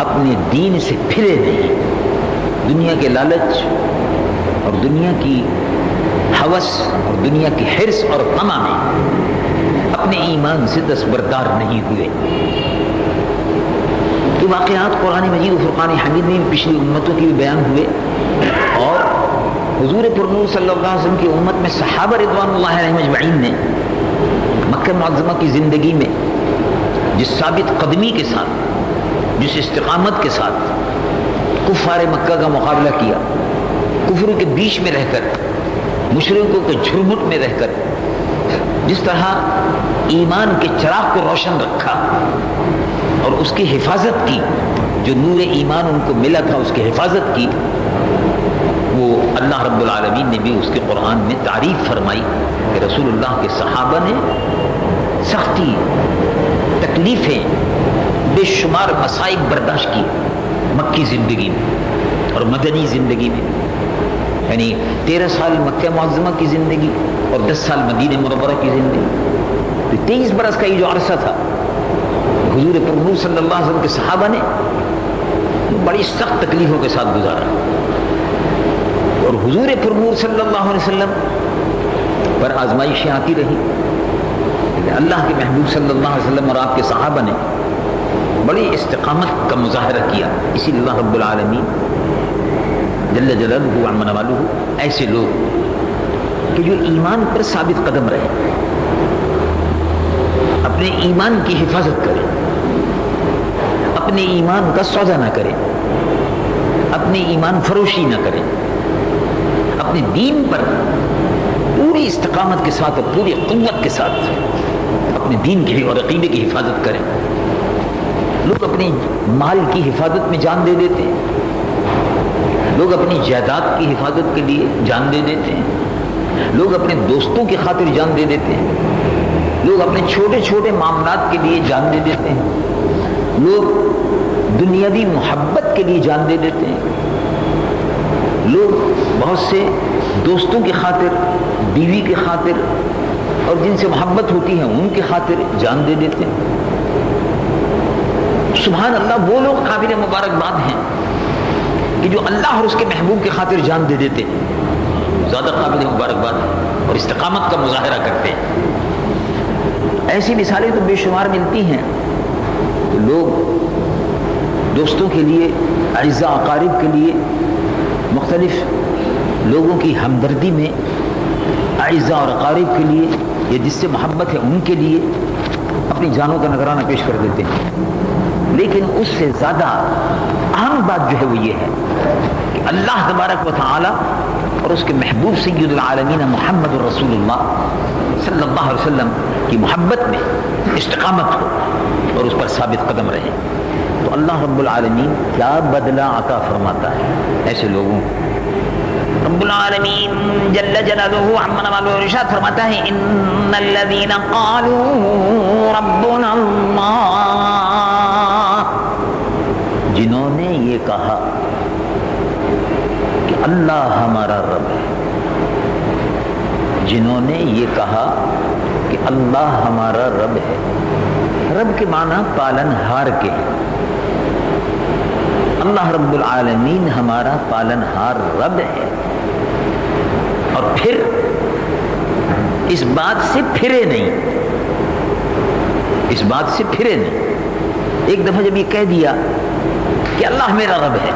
اپنے دین سے پھرے نہیں، دنیا کے لالچ اور دنیا کی ہوس اور دنیا کی حرص اور طمع میں اپنے ایمان سے دستبردار نہیں ہوئے۔ یہ واقعات قرآن مجید و فرقان حمید میں پچھلی امتوں کی بھی بیان ہوئے، اور حضور پرنور صلی اللہ علیہ وسلم کی امت میں صحابہ رضوان اللہ علیہم اجمعین نے مکہ معظمہ کی زندگی میں جس ثابت قدمی کے ساتھ، جس استقامت کے ساتھ کفار مکہ کا مقابلہ کیا، کفر کے بیچ میں رہ کر، مشرکوں کے جھرمٹ میں رہ کر جس طرح ایمان کے چراغ کو روشن رکھا اور اس کی حفاظت کی، جو نور ایمان ان کو ملا تھا اس کی حفاظت کی، وہ اللہ رب العالمین نے بھی اس کے قرآن میں تعریف فرمائی کہ رسول اللہ کے صحابہ نے سختی، تکلیفیں، بے شمار مصائب برداشت کی مکی زندگی میں اور مدنی زندگی میں، یعنی 13 سال مکہ معظمہ کی زندگی اور 10 سال مدینہ منورہ کی زندگی، تو 23 برس کا یہ جو عرصہ تھا حضور پرنور صلی اللہ علیہ وسلم کے صحابہ نے بڑی سخت تکلیفوں کے ساتھ گزارا، اور حضور پرنور صلی اللہ علیہ وسلم پر آزمائشیں آتی رہی، لیکن اللہ کے محبوب صلی اللہ علیہ وسلم اور آپ کے صحابہ نے بڑی استقامت کا مظاہرہ کیا۔ اسی لیے اللہ رب العالمین جل جلالہ عم نوالہ ایسے لوگ کہ جو ایمان پر ثابت قدم رہے، اپنے ایمان کی حفاظت کریں، اپنے ایمان کا سودا نہ کریں، اپنے ایمان فروشی نہ کریں، اپنے دین پر پوری استقامت کے ساتھ اور پوری قوت کے ساتھ اپنے دین کی اور عقیدے کی حفاظت کریں۔ لوگ اپنی مال کی حفاظت میں جان دے دیتے ہیں، لوگ اپنی جائیداد کی حفاظت کے لیے جان دے دیتے ہیں، لوگ اپنے دوستوں کی خاطر جان دے دیتے ہیں، لوگ اپنے چھوٹے چھوٹے معاملات کے لیے جان دے دیتے ہیں، لوگ دنیاوی محبت کے لیے جان دے دیتے ہیں، لوگ بہت سے دوستوں کی خاطر، بیوی کی خاطر اور جن سے محبت ہوتی ہے ان کی خاطر جان دے دیتے ہیں۔ سبحان اللہ، وہ لوگ قابل مبارکباد ہیں کہ جو اللہ اور اس کے محبوب کی خاطر جان دے دیتے ہیں، زیادہ قابل مبارکباد ہیں اور استقامت کا مظاہرہ کرتے ہیں۔ ایسی مثالیں تو بے شمار ملتی ہیں، لوگ دوستوں کے لیے، اعزاء اقارب کے لیے، مختلف لوگوں کی ہمدردی میں اعزاء اور اقارب کے لیے یا جس سے محبت ہے ان کے لیے اپنی جانوں کا نذرانہ پیش کر دیتے ہیں، لیکن اس سے زیادہ اہم بات جو ہے وہ یہ ہے کہ اللہ تبارک و تعالی اور اس کے محبوب سید العالمین محمد الرسول اللہ صلی اللہ علیہ وسلم کی محبت میں استقامت ہو اور اس پر ثابت قدم رہے، تو اللہ رب العالمین کیا بدلہ عطا فرماتا ہے ایسے لوگوں کو۔ رب العالمین جل جلالہ عم نوالہ ارشاد فرماتا ہے، ان الذین قالوا ربنا اللہ، جنہوں نے یہ کہا کہ اللہ ہمارا رب ہے، جنہوں نے یہ کہا کہ اللہ ہمارا رب ہے، رب کے معنی پالن ہار کے ہیں، اللہ رب العالمین ہمارا پالن ہار رب ہے، اور پھر اس بات سے پھرے نہیں، اس بات سے پھرے نہیں۔ ایک دفعہ جب یہ کہہ دیا کہ اللہ میرا رب ہے،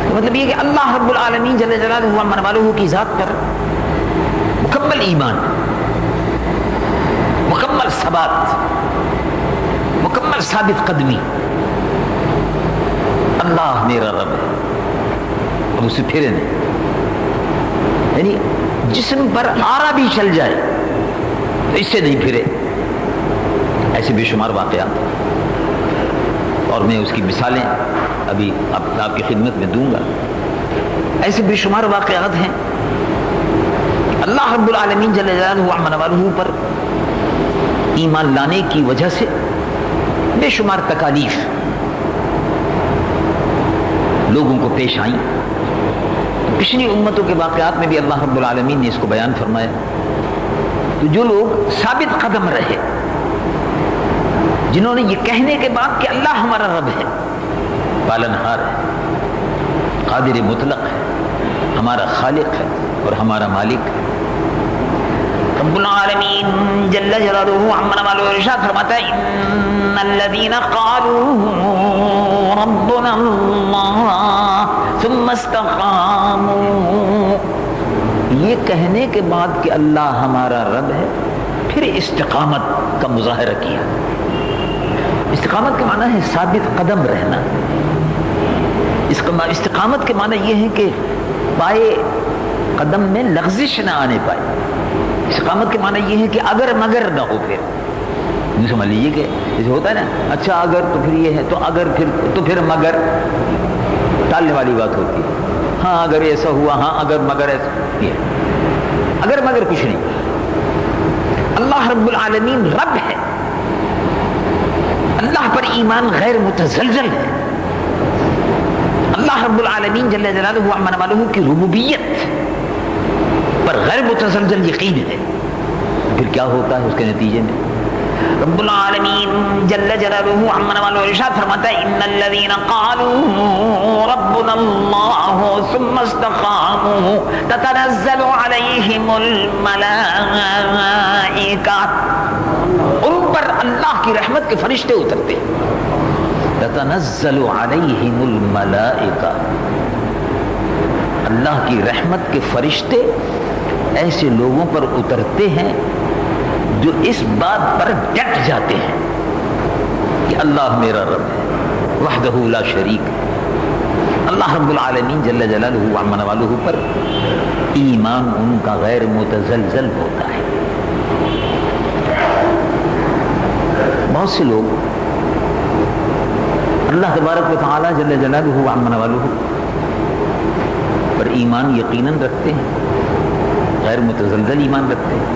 تو مطلب یہ کہ اللہ رب العالمین جل جلالہ عم نوالہ کی ذات پر مکمل ایمان، مکمل ثبات، مکمل ثابت قدمی، اللہ میرا رب ہے، اب اسے پھرے نہیں، یعنی جسم پر آرا بھی چل جائے تو اس سے نہیں پھرے۔ ایسے بے شمار واقعات، اور میں اس کی مثالیں ابھی آپ کی خدمت میں دوں گا۔ ایسے بے شمار واقعات ہیں، اللہ رب العالمین جل جلالہ عم نوالہ پر ایمان لانے کی وجہ سے بے شمار تکالیف لوگوں کو پیش آئیں۔ پچھلی امتوں کے واقعات میں بھی اللہ رب العالمین نے اس کو بیان فرمایا۔ تو جو لوگ ثابت قدم رہے، جنہوں نے یہ کہنے کے بعد کہ اللہ ہمارا رب ہے، پالنہار ہے، قادر مطلق ہے، ہمارا خالق ہے اور ہمارا مالک ہے، رب العالمین جل جلالہ عما والو ارشاد فرماتا ہے ان الذین قالوا ربنا اللہ ثم استقاموا، یہ کہنے کے بعد کہ اللہ ہمارا رب ہے پھر استقامت کا مظاہرہ کیا۔ استقامت کے معنی ہے ثابت قدم رہنا۔ استقامت کے معنی یہ ہے کہ پائے قدم میں لغزش نہ آنے پائے۔ استقامت کے معنی یہ ہے کہ اگر مگر نہ ہو، پھر یہ سمجھ لیجیے کہ جیسے ہوتا ہے نا، اچھا اگر تو پھر یہ ہے، تو اگر پھر مگر ٹالنے والی بات ہوتی ہے۔ ہاں اگر ایسا ہوا، ہاں اگر مگر ایسا، یہ اگر مگر کچھ نہیں۔ اللہ رب العالمین رب ہے، اللہ پر ایمان غیر متزلزل ہے، اللہ رب العالمین جل جلالہ عما والہ کی ربوبیت پر غیر متزلزل یقین ہے۔ پھر کیا ہوتا ہے اس کے نتیجے میں؟ رب العالمین جل جلالہ عما والہ ارشاد فرماتا ہے ان الذین قالوا ربنا اللہ ثم استقاموا تتنزل علیہم الملائکہ، ان پر اللہ کی رحمت کے فرشتے اترتے ہیں۔ تتنزل علیہم الملائکہ، اللہ کی رحمت کے فرشتے ایسے لوگوں پر اترتے ہیں جو اس بات پر ڈٹ جاتے ہیں کہ اللہ میرا رب ہے، وحدہ لا شریک ہے۔ اللہ رب العالمین جل جلالہ عما والہ پر ایمان ان کا غیر متزلزل ہوتا ہے۔ بہت سے لوگ اللہ تبارک و تعالی جل جلالہ عما والہ پر ایمان یقیناً رکھتے ہیں، غیر متزلزل ایمان رکھتے ہیں،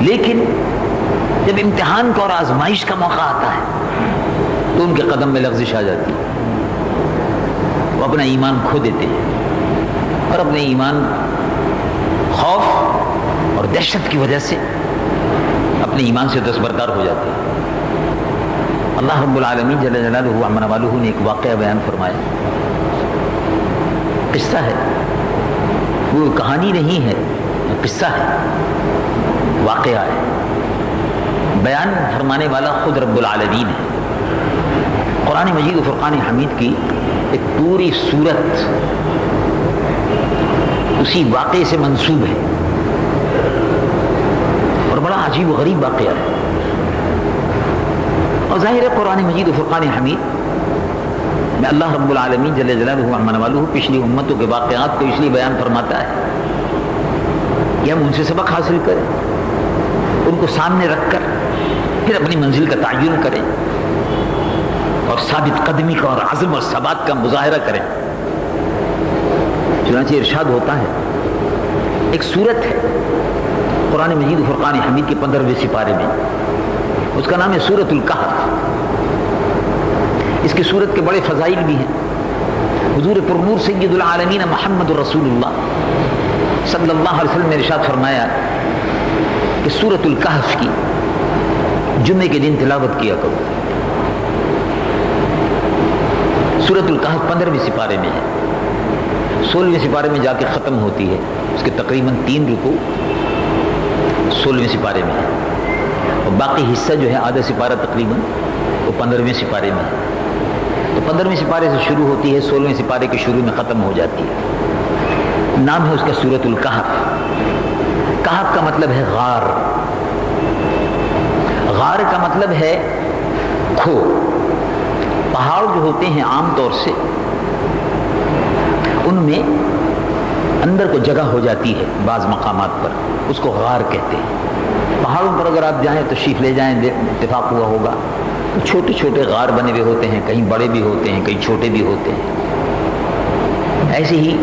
لیکن جب امتحان کا اور آزمائش کا موقع آتا ہے تو ان کے قدم میں لغزش آ جاتی ہے، وہ اپنا ایمان کھو دیتے ہیں اور اپنے ایمان خوف اور دہشت کی وجہ سے اپنے ایمان سے دستبردار ہو جاتے ہیں۔ اللہ رب العالمین جل جلالہ عما والہ نے ایک واقعہ بیان فرمایا، قصہ ہے، وہ کہانی نہیں ہے، قصہ ہے، واقعہ ہے، بیان فرمانے والا خود رب العالمین ہے۔ قرآن مجید و فرقان حمید کی ایک پوری سورت اسی واقعے سے منسوب ہے اور بڑا عجیب و غریب واقعہ ہے۔ اور ظاہر ہے قرآن مجید و فرقان حمید میں اللہ رب العالمین جل جلالہ عما والہ پچھلی امتوں کے واقعات کو اس لیے بیان فرماتا ہے کہ ہم ان سے سبق حاصل کریں، ان کو سامنے رکھ کر پھر اپنی منزل کا تعین کریں اور ثابت قدمی کا اور عزم اور ثبات کا مظاہرہ کریں۔ چنانچہ ارشاد ہوتا ہے، ایک سورت ہے قرآن مجید و فرقان حمید کے 15ویں سپارے میں، اس کا نام ہے سورۃ الکہف۔ اس کی سورت کے بڑے فضائل بھی ہیں۔ حضور پرنور سید العالمین محمد رسول اللہ صلی اللہ علیہ وسلم نے ارشاد فرمایا کہ سورۃ الکہف کی جمعے کے دن تلاوت کیا کرو۔ سورۃ الکہف 15ویں سپارے میں ہے، 16ویں سپارے میں جا کے ختم ہوتی ہے، اس کے تقریباً 3 رکوع 16ویں سپارے میں ہے، اور باقی حصہ جو ہے آدھا سپارہ تقریباً وہ 15ویں سپارے میں ہے۔ تو 15ویں سپارے سے شروع ہوتی ہے، 16ویں سپارے کے شروع میں ختم ہو جاتی ہے۔ نام ہے اس کا سورۃ الکہف۔ کہف کا مطلب ہے غار، غار کا مطلب ہے کھو۔ پہاڑ جو ہوتے ہیں عام طور سے ان میں اندر کو جگہ ہو جاتی ہے، بعض مقامات پر اس کو غار کہتے ہیں۔ پہاڑوں پر اگر آپ جائیں تشریف لے جائیں، اتفاق ہوا ہوگا، چھوٹے چھوٹے غار بنے ہوئے ہوتے ہیں، کہیں بڑے بھی ہوتے ہیں، کہیں چھوٹے بھی ہوتے ہیں۔ ایسے ہی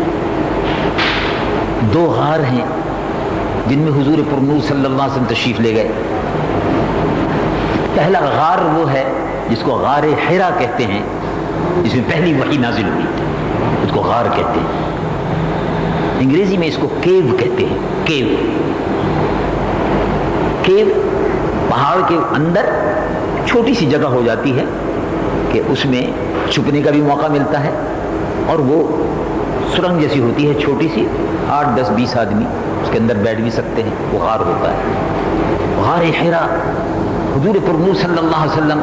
2 غار ہیں جن میں حضور پرنور صلی اللہ علیہ وسلم تشریف لے گئے۔ پہلا غار وہ ہے جس کو غار حرا کہتے ہیں، جس میں پہلی وحی نازل ہوئی، اس کو غار کہتے ہیں۔ انگریزی میں اس کو کیو کہتے ہیں، کیو۔ کیو پہاڑ کے اندر چھوٹی سی جگہ ہو جاتی ہے کہ اس میں چھپنے کا بھی موقع ملتا ہے، اور وہ سرنگ جیسی ہوتی ہے چھوٹی سی، 8 10 20 آدمی اس کے اندر بیٹھ بھی سکتے ہیں، وہ غار ہوتا ہے غار حرا۔ حضور پر نور صلی اللہ علیہ وسلم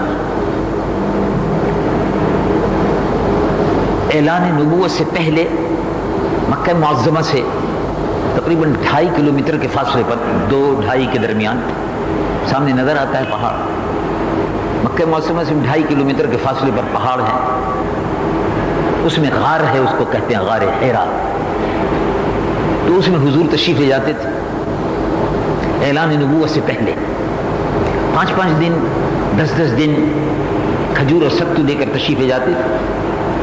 اعلان نبوت سے پہلے مکہ معظمہ سے تقریباً 2.5 کلومیٹر کے فاصلے پر، 2-2.5 کے درمیان سامنے نظر آتا ہے پہاڑ، مکہ معظمہ سے 2.5 کلومیٹر کے فاصلے پر پہاڑ ہے، اس میں غار ہے، اس کو کہتے ہیں غار حرا۔ تو اس میں حضور تشریف لے جاتے تھے اعلان نبوت سے پہلے، 5 دن 10 دن کھجور اور ستو دے کر تشریف لے جاتے تھے،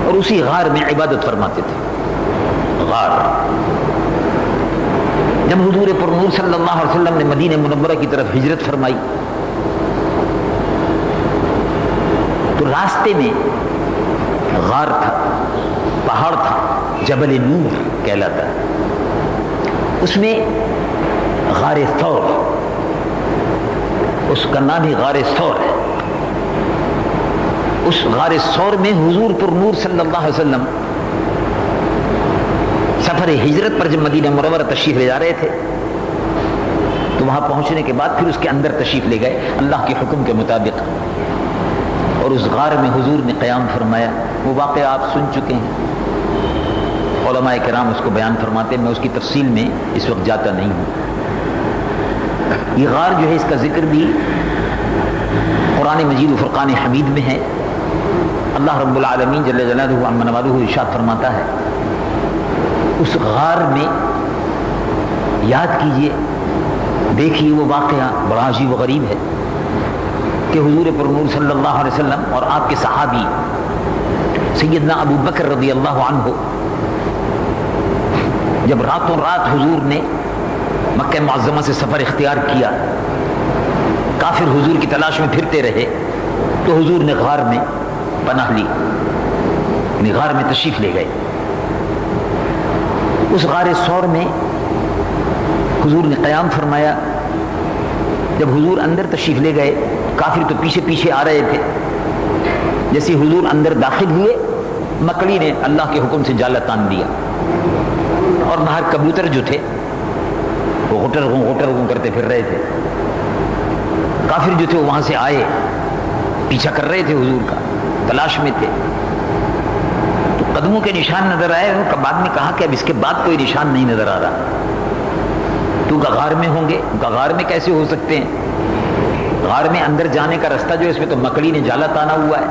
اور اسی غار میں عبادت فرماتے تھے۔ غار جب حضور پر نور صلی اللہ علیہ وسلم نے مدینہ منورہ کی طرف ہجرت فرمائی تو راستے میں غار تھا، پہاڑ تھا، جبل نور کہلاتا ہے، اس میں غار ثور، اس کا نام ہی غار ثور ہے۔ اس غار ثور میں حضور پر نور صلی اللہ علیہ وسلم سفر ہجرت پر جب مدینہ منورہ تشریف لے جا رہے تھے تو وہاں پہنچنے کے بعد پھر اس کے اندر تشریف لے گئے اللہ کے حکم کے مطابق، اور اس غار میں حضور نے قیام فرمایا۔ وہ واقعہ آپ سن چکے ہیں، علماء کرام اس کو بیان فرماتے ہیں، میں اس کی تفصیل میں اس وقت جاتا نہیں ہوں۔ یہ غار جو ہے اس کا ذکر بھی قرآن مجید و فرقان حمید میں ہے۔ اللہ رب العالمین جل جلالہ عما نوالہ ارشاد فرماتا ہے، اس غار میں یاد کیجئے، دیکھیے وہ واقعہ بڑا عجیب و غریب ہے کہ حضور پر نور صلی اللہ علیہ وسلم اور آپ کے صحابی سیدنا ابو بکر رضی اللہ عنہ جب راتوں رات حضور نے مکہ معظمہ سے سفر اختیار کیا، کافر حضور کی تلاش میں پھرتے رہے، تو حضور نے غار میں پناہ لی، یعنی غار میں تشریف لے گئے۔ اس غار ثور میں حضور نے قیام فرمایا۔ جب حضور اندر تشریف لے گئے، کافر تو پیچھے پیچھے آ رہے تھے، جیسے حضور اندر داخل ہوئے، مکڑی نے اللہ کے حکم سے جالا تان دیا، اور باہر کبوتر جو تھے وہ غٹر غوں کرتے پھر رہے تھے۔ کافر جو تھے وہ وہاں سے آئے، پیچھا کر رہے تھے حضور کا، تلاش میں تھے، تو قدموں کے نشان نظر آئے۔ بعد میں کہا کہ اب اس کے بعد کوئی نشان نہیں نظر آ رہا، تو غار میں ہوں گے؟ غار میں کیسے ہو سکتے ہیں؟ غار میں اندر جانے کا رستہ جو ہے اس میں تو مکڑی نے جالا تانا ہوا ہے،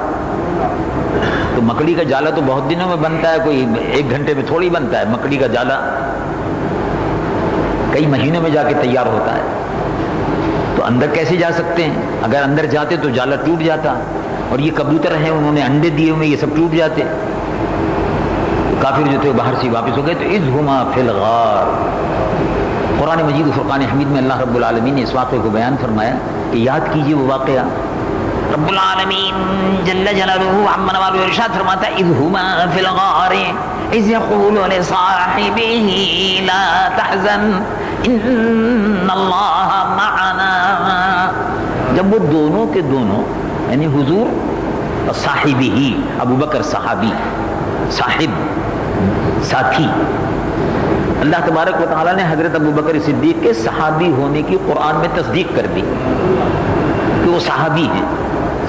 تو مکڑی کا جالا تو بہت دنوں میں بنتا ہے، کوئی 1 گھنٹے میں تھوڑی بنتا ہے، مکڑی کا جالا کئی مہینوں میں جا کے تیار ہوتا ہے، تو اندر کیسے جا سکتے ہیں؟ اگر اندر جاتے تو جالا ٹوٹ جاتا، اور یہ کبوتر ہیں انہوں نے انڈے دیے ہوئے، یہ سب ٹوٹ جاتے۔ کافر جو تھے باہر سے واپس ہو گئے۔ تو اذہما فی الغار، قرآن مجید و فرقان حمید میں اللہ رب العالمین نے اس واقعے کو بیان فرمایا کہ یاد کیجئے وہ واقعہ۔ رب العالمین جل جلالہ عما نوالہ ارشاد فرماتا ہے، اذہما فی الغار اذ یقول لصاحبہ لا تحزن ان اللہ معنا۔ جب وہ دونوں کے دونوں یعنی حضور اور صاحبہ ہی، ابو بکر صحابی، صاحب ساتھی، اللہ تبارک و تعالیٰ نے حضرت ابو بکر صدیق کے صحابی ہونے کی قرآن میں تصدیق کر دی کہ وہ صحابی ہیں،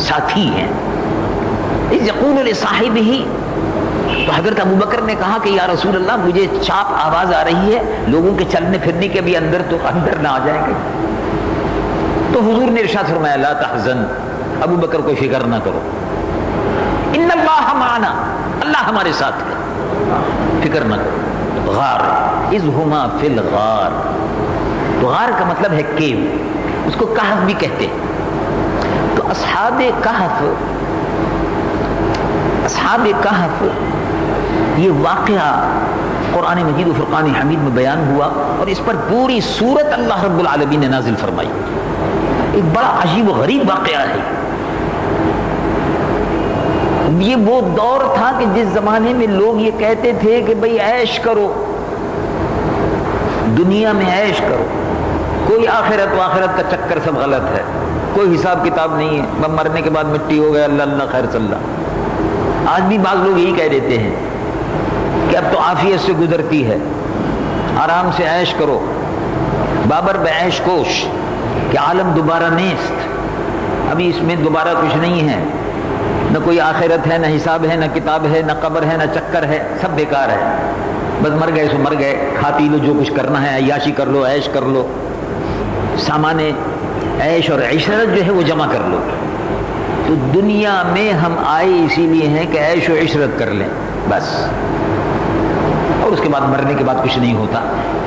ساتھی ہیں۔ اذ یقول لصاحبہ، تو حضرت ابو بکر نے کہا کہ یا رسول اللہ مجھے چاپ آواز آ رہی ہے، لوگوں کے چلنے پھرنے کے بھی اندر نہ آ جائیں گے۔ تو حضور نے ارشاد فرمایا لا تحزن، ابو بکر کو فکر نہ کرو، ان اللہ معنا، اللہ ہمارے ساتھ ہے، فکر نہ کرو۔ غار اذہما فی الغار، تو غار کا مطلب ہے کیو، اس کو کہف بھی کہتے ہیں۔ تو اصحاب کہف یہ واقعہ قرآن مجید و فرقان حمید میں بیان ہوا، اور اس پر پوری سورت اللہ رب العالمین نے نازل فرمائی۔ ایک بڑا عجیب و غریب واقعہ ہے۔ یہ وہ دور تھا کہ جس زمانے میں لوگ یہ کہتے تھے کہ بھئی عیش کرو، دنیا میں عیش کرو، کوئی آخرت و آخرت کا چکر سب غلط ہے، کوئی حساب کتاب نہیں ہے، بس مرنے کے بعد مٹی ہو گیا، اللہ اللہ خیر صلی اللہ۔ آج بھی بعض لوگ یہی کہہ دیتے ہیں کہ اب تو عافیت سے گزرتی ہے، آرام سے عیش کرو، بابر بعیش کوش، کہ عالم دوبارہ نیست، ابھی اس میں دوبارہ کچھ نہیں ہے، نہ کوئی آخرت ہے، نہ حساب ہے، نہ کتاب ہے، نہ قبر ہے، نہ چکر ہے، سب بیکار ہے، بس مر گئے سو مر گئے، کھا پی لو، جو کچھ کرنا ہے عیاشی کر لو، عیش کر لو، سامان عیش اور عشرت جو ہے وہ جمع کر لو۔ تو دنیا میں ہم آئے اسی لیے ہیں کہ عیش و عشرت کر لیں بس، اور اس کے بعد مرنے کے بعد کچھ نہیں ہوتا۔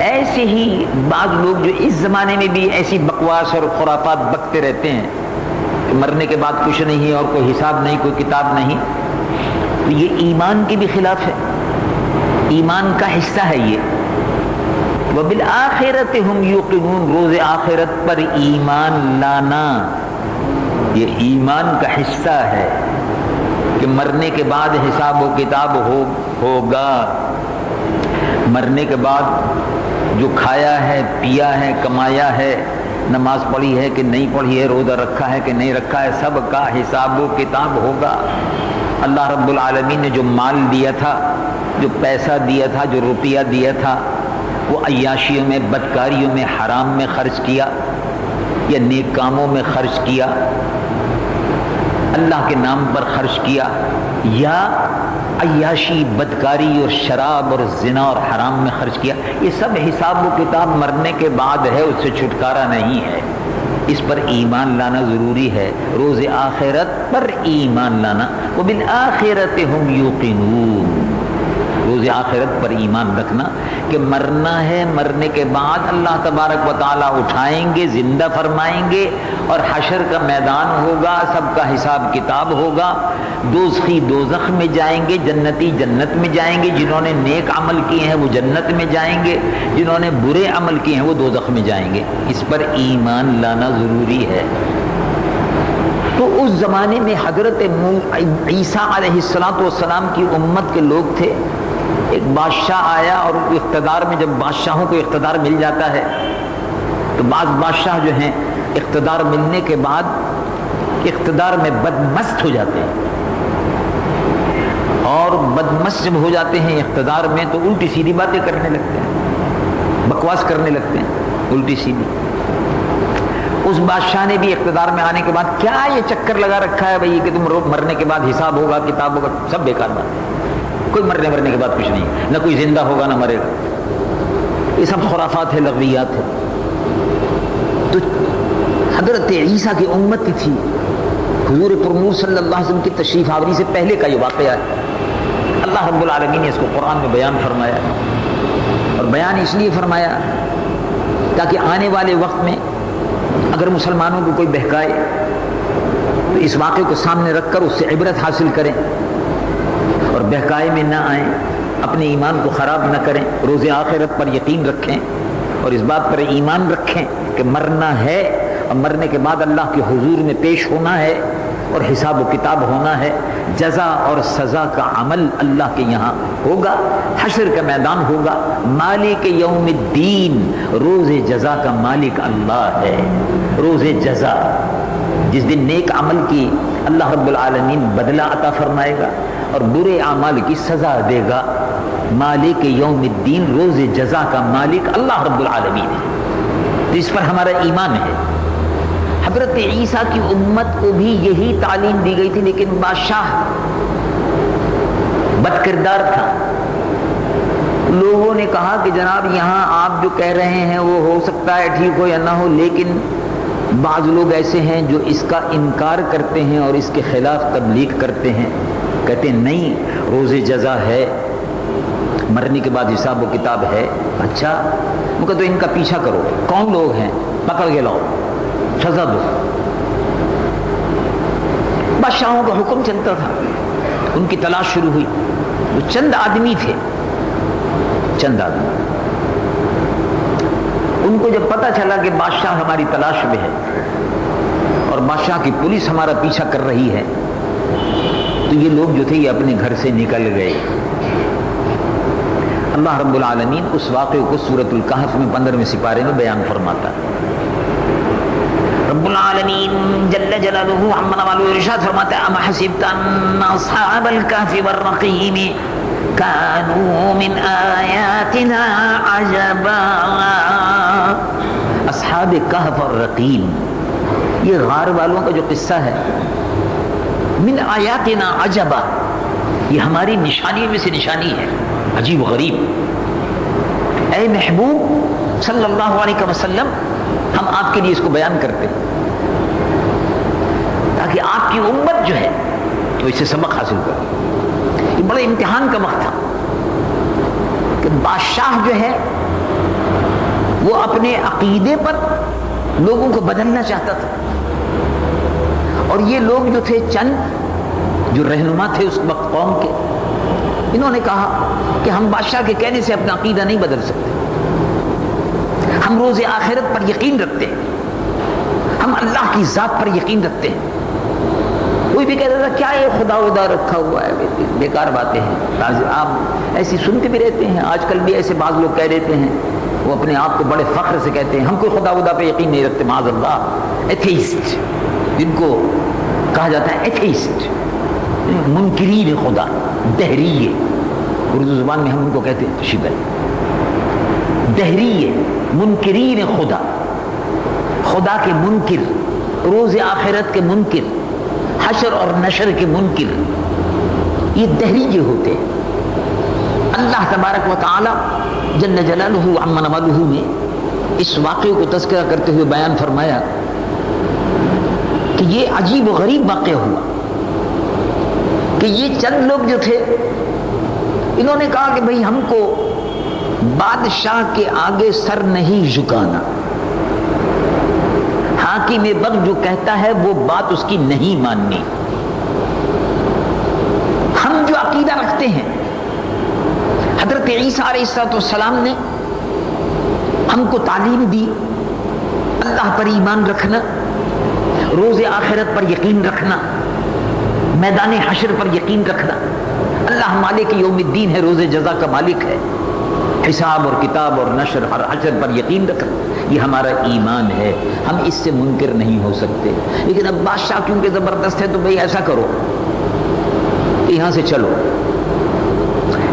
ایسے ہی بعض لوگ جو اس زمانے میں بھی ایسی بکواس اور خرافات بکتے رہتے ہیں کہ مرنے کے بعد کچھ نہیں ہے اور کوئی حساب نہیں، کوئی کتاب نہیں، تو یہ ایمان کے بھی خلاف ہے، ایمان کا حصہ ہے یہ۔ وَبِالْآخِرَةِ هُمْ يُوقِنُونَ، روز آخرت پر ایمان لانا یہ ایمان کا حصہ ہے کہ مرنے کے بعد حساب و کتاب ہوگا، مرنے کے بعد جو کھایا ہے، پیا ہے، کمایا ہے، نماز پڑھی ہے کہ نہیں پڑھی ہے، روزہ رکھا ہے کہ نہیں رکھا ہے، سب کا حساب و کتاب ہوگا۔ اللہ رب العالمین نے جو مال دیا تھا، جو پیسہ دیا تھا، جو روپیہ دیا تھا، وہ عیاشیوں میں، بدکاریوں میں، حرام میں خرچ کیا یا نیک کاموں میں خرچ کیا، اللہ کے نام پر خرچ کیا، یا عیاشی، بدکاری اور شراب اور زنا اور حرام میں خرچ کیا، یہ سب حساب و کتاب مرنے کے بعد ہے، اس سے چھٹکارا نہیں ہے۔ اس پر ایمان لانا ضروری ہے، روز آخرت پر ایمان لانا۔ وَبِالْآخِرَةِ هُمْ يُوقِنُونَ، روز آخرت پر ایمان رکھنا کہ مرنا ہے، مرنے کے بعد اللہ تبارک و تعالیٰ اٹھائیں گے، زندہ فرمائیں گے، اور حشر کا میدان ہوگا، سب کا حساب کتاب ہوگا، دوزخی دوزخ میں جائیں گے، جنتی جنت میں جائیں گے، جنہوں نے نیک عمل کیے ہیں وہ جنت میں جائیں گے، جنہوں نے برے عمل کیے ہیں وہ دوزخ میں جائیں گے۔ اس پر ایمان لانا ضروری ہے۔ تو اس زمانے میں حضرت عیسیٰ علیہ السلام کی امت کے لوگ تھے، ایک بادشاہ آیا، اور اقتدار میں جب بادشاہوں کو اقتدار مل جاتا ہے تو بعض بادشاہ جو ہیں اقتدار ملنے کے بعد اقتدار میں بدمست ہو جاتے ہیں، اور بدمست جب ہو جاتے ہیں اقتدار میں تو الٹی سیدھی باتیں کرنے لگتے ہیں، بکواس کرنے لگتے ہیں الٹی سیدھی۔ اس بادشاہ نے بھی اقتدار میں آنے کے بعد کیا یہ چکر لگا رکھا ہے بھائی کہ تم مرنے کے بعد حساب ہوگا، کتاب ہوگا، سب بیکار بات ہے، کوئی مرنے کے بعد کچھ نہیں، نہ کوئی زندہ ہوگا نہ مرے گا، یہ سب خرافات ہے، لغویات ہے۔ تو حضرت عیسیٰ کی امت کی تھی، حضور پر نور صلی اللہ علیہ وسلم کی تشریف آوری سے پہلے کا یہ واقعہ ہے۔ اللہ رب العالمین نے اس کو قرآن میں بیان فرمایا، اور بیان اس لیے فرمایا تاکہ آنے والے وقت میں اگر مسلمانوں کو کوئی بہکائے تو اس واقعے کو سامنے رکھ کر اس سے عبرت حاصل کریں، اور بہکائے میں نہ آئیں، اپنے ایمان کو خراب نہ کریں، روز آخرت پر یقین رکھیں، اور اس بات پر ایمان رکھیں کہ مرنا ہے، اور مرنے کے بعد اللہ کے حضور میں پیش ہونا ہے، اور حساب و کتاب ہونا ہے، جزا اور سزا کا عمل اللہ کے یہاں ہوگا، حشر کا میدان ہوگا، مالک یوم الدین، روز جزا کا مالک اللہ ہے، روز جزا، جس دن نیک عمل کی اللہ رب العالمین بدلہ عطا فرمائے گا اور برے اعمال کی سزا دے گا۔ مالک یوم الدین، روز جزا کا مالک اللہ رب العالمین ہے، جس پر ہمارا ایمان ہے۔ حضرت عیسیٰ کی امت کو بھی یہی تعلیم دی گئی تھی، لیکن بادشاہ بد کردار تھا۔ لوگوں نے کہا کہ جناب یہاں آپ جو کہہ رہے ہیں وہ ہو سکتا ہے ٹھیک ہو یا نہ ہو، لیکن بعض لوگ ایسے ہیں جو اس کا انکار کرتے ہیں اور اس کے خلاف تبلیغ کرتے ہیں، کہتے ہیں نہیں روز جزا ہے، مرنے کے بعد حساب و کتاب ہے۔ اچھا، وہ کہتے ان کا پیچھا کرو، کون لوگ ہیں، پکڑ کے لاؤ، سزا دو۔ بادشاہوں کا حکم چلتا تھا، ان کی تلاش شروع ہوئی، وہ چند آدمی تھے، چند آدمی، ان کو جب پتہ چلا کہ بادشاہ ہماری تلاش میں ہے اور بادشاہ کی پولیس ہمارا پیچھا کر رہی ہے، تو یہ لوگ جو تھے یہ اپنے گھر سے نکل گئے۔ اللہ رب العالمین اس واقعے کو سورۃ الکہف میں 15ویں سپارے میں بیان فرماتا ہے۔ رب العالمین العالمین جل جلالہ عما نوالہ ارشاد فرماتا ہے اما حسبت ان اصحاب الکہف والرقیم كانوا من آیاتنا عجبا. اصحاب کہف اور رقیم یہ غار والوں کا جو قصہ ہے، من آیاتنا عجبا، یہ ہماری نشانیوں میں سے نشانی ہے، عجیب و غریب. اے محبوب صلی اللہ علیہ وسلم، ہم آپ کے لیے اس کو بیان کرتے ہیں تاکہ آپ کی امت جو ہے وہ اس سے سبق حاصل کرے. یہ بڑے امتحان کا وقت تھا کہ بادشاہ جو ہے وہ اپنے عقیدے پر لوگوں کو بدلنا چاہتا تھا، اور یہ لوگ جو تھے چند جو رہنما تھے اس وقت قوم کے، انہوں نے کہا کہ ہم بادشاہ کے کہنے سے اپنا عقیدہ نہیں بدل سکتے، ہم روز آخرت پر یقین رکھتے ہیں، ہم اللہ کی ذات پر یقین رکھتے ہیں. کوئی بھی کہتا تھا کیا یہ خدا ودا رکھا ہوا ہے، بیکار باتیں ہیں. آپ ایسی سنتے بھی رہتے ہیں، آج کل بھی ایسے بعض لوگ کہہ دیتے ہیں، وہ اپنے آپ کو بڑے فخر سے کہتے ہیں ہم کوئی خدا ودا پہ یقین نہیں رکھتے، معاذ اللہ. ایتھیسٹ جن کو کہا جاتا ہے ایتھیسٹ، منکرین خدا، دہریے، اردو زبان میں ہم ان کو کہتے ہیں شبہ دہریے، منکرین خدا، خدا کے منکر، روز آخرت کے منکر، حشر اور نشر کے منکر، یہ دہریے ہوتے ہیں. اللہ تبارک و تعالی جل جلالہ عما نوالہ نے اس واقعے کو تذکرہ کرتے ہوئے بیان فرمایا کہ یہ عجیب و غریب واقعہ ہوا کہ یہ چند لوگ جو تھے انہوں نے کہا کہ بھئی ہم کو بادشاہ کے آگے سر نہیں جھکانا، حاکم وقت جو کہتا ہے وہ بات اس کی نہیں ماننی. ہم جو عقیدہ رکھتے ہیں، حضرت عیسیٰ علیہ السلام نے ہم کو تعلیم دی، اللہ پر ایمان رکھنا، روز آخرت پر یقین رکھنا، میدان حشر پر یقین رکھنا. اللہ مالک یوم الدین ہے، روز جزا کا مالک ہے، حساب اور کتاب اور نشر اور حشر پر یقین رکھنا، یہ ہمارا ایمان ہے، ہم اس سے منکر نہیں ہو سکتے. لیکن اب بادشاہ کیونکہ زبردست ہے تو بھئی ایسا کرو، یہاں سے چلو،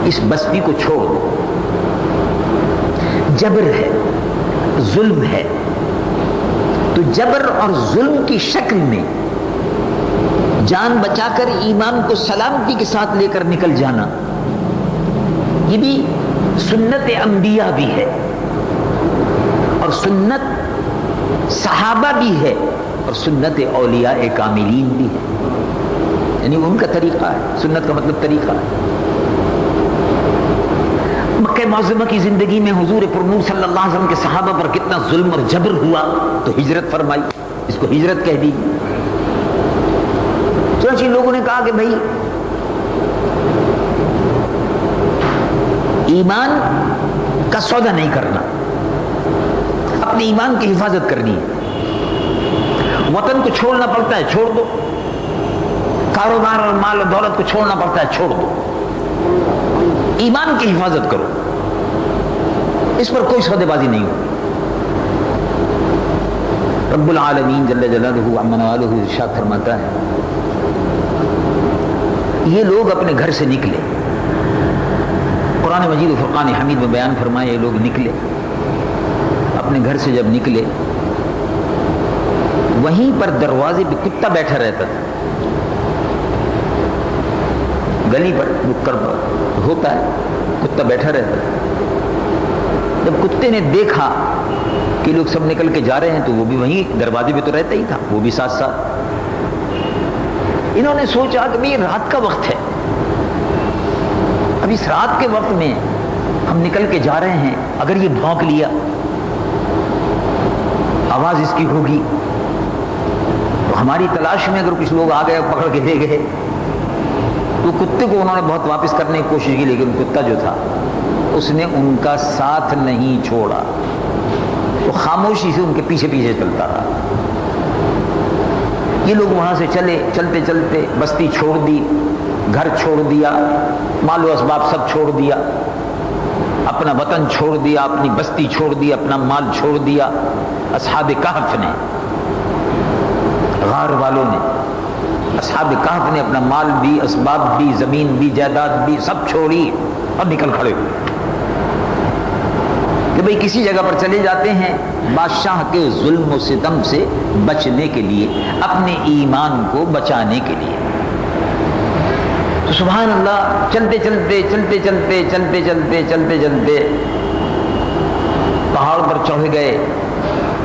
اس بستی کو چھوڑ دو، جبر ہے، ظلم ہے. تو جبر اور ظلم کی شکل میں جان بچا کر ایمان کو سلامتی کے ساتھ لے کر نکل جانا، یہ بھی سنت انبیاء بھی ہے اور سنت صحابہ بھی ہے اور سنت اولیاء کاملین بھی ہے. یعنی ان کا طریقہ ہے، سنت کا مطلب طریقہ ہے. مکہ معظمہ کی زندگی میں حضور پرنور صلی اللہ علیہ وسلم کے صحابہ پر کتنا ظلم اور جبر ہوا تو ہجرت فرمائی، اس کو ہجرت کہہ دی. چنانچہ لوگوں نے کہا کہ بھائی ایمان کا سودا نہیں کرنا، اپنے ایمان کی حفاظت کرنی ہے. وطن کو چھوڑنا پڑتا ہے چھوڑ دو، کاروبار اور مال و دولت کو چھوڑنا پڑتا ہے چھوڑ دو، ایمان کی حفاظت کرو، اس پر کوئی سودے بازی نہیں ہو. رب العالمین جل جلالہ عما نوالہ ارشاد فرماتا ہے یہ لوگ اپنے گھر سے نکلے، قرآن مجید و فرقان حمید میں بیان فرمایا یہ لوگ نکلے، اپنے گھر سے جب نکلے وہیں پر دروازے پہ کتا بیٹھا رہتا تھا، گلی پر نکڑ پر ہوتا ہے کتا بیٹھا رہتا تھا. جب کتے نے دیکھا کہ لوگ سب نکل کے جا رہے ہیں تو وہ بھی وہیں دروازے پہ تو رہتا ہی تھا، وہ بھی ساتھ ساتھ. انہوں نے سوچا کہ یہ رات کا وقت ہے، اب اس رات کے وقت میں ہم نکل کے جا رہے ہیں، اگر یہ بھونک لیا آواز اس کی ہوگی تو ہماری تلاش میں اگر کچھ لوگ آ گئے پکڑ کے لے گئے تو کتے کو انہوں نے بہت واپس کرنے کی کوشش کی، لیکن کتا جو تھا اس نے ان کا ساتھ نہیں چھوڑا، وہ خاموشی سے ان کے پیچھے پیچھے چلتا رہا. یہ لوگ وہاں سے چلے، چلتے چلتے بستی چھوڑ دی، گھر چھوڑ دیا، مال و اسباب سب چھوڑ دیا، اپنا وطن چھوڑ دیا، اپنی بستی چھوڑ دی، اپنا مال چھوڑ دیا اصحاب کہف نے. غار والوں نے، اصحاب کہف نے اپنا مال بھی، اسباب بھی، زمین بھی، جائیداد بھی سب چھوڑی اور نکل کھڑے ہوئے کہ بھئی کسی جگہ پر چلے جاتے ہیں بادشاہ کے ظلم و ستم سے بچنے کے لیے، اپنے ایمان کو بچانے کے لیے۔ تو سبحان اللہ، چلتے چلتے چلتے چلتے چلتے چلتے چلتے چلتے پہاڑ پر چڑھ گئے،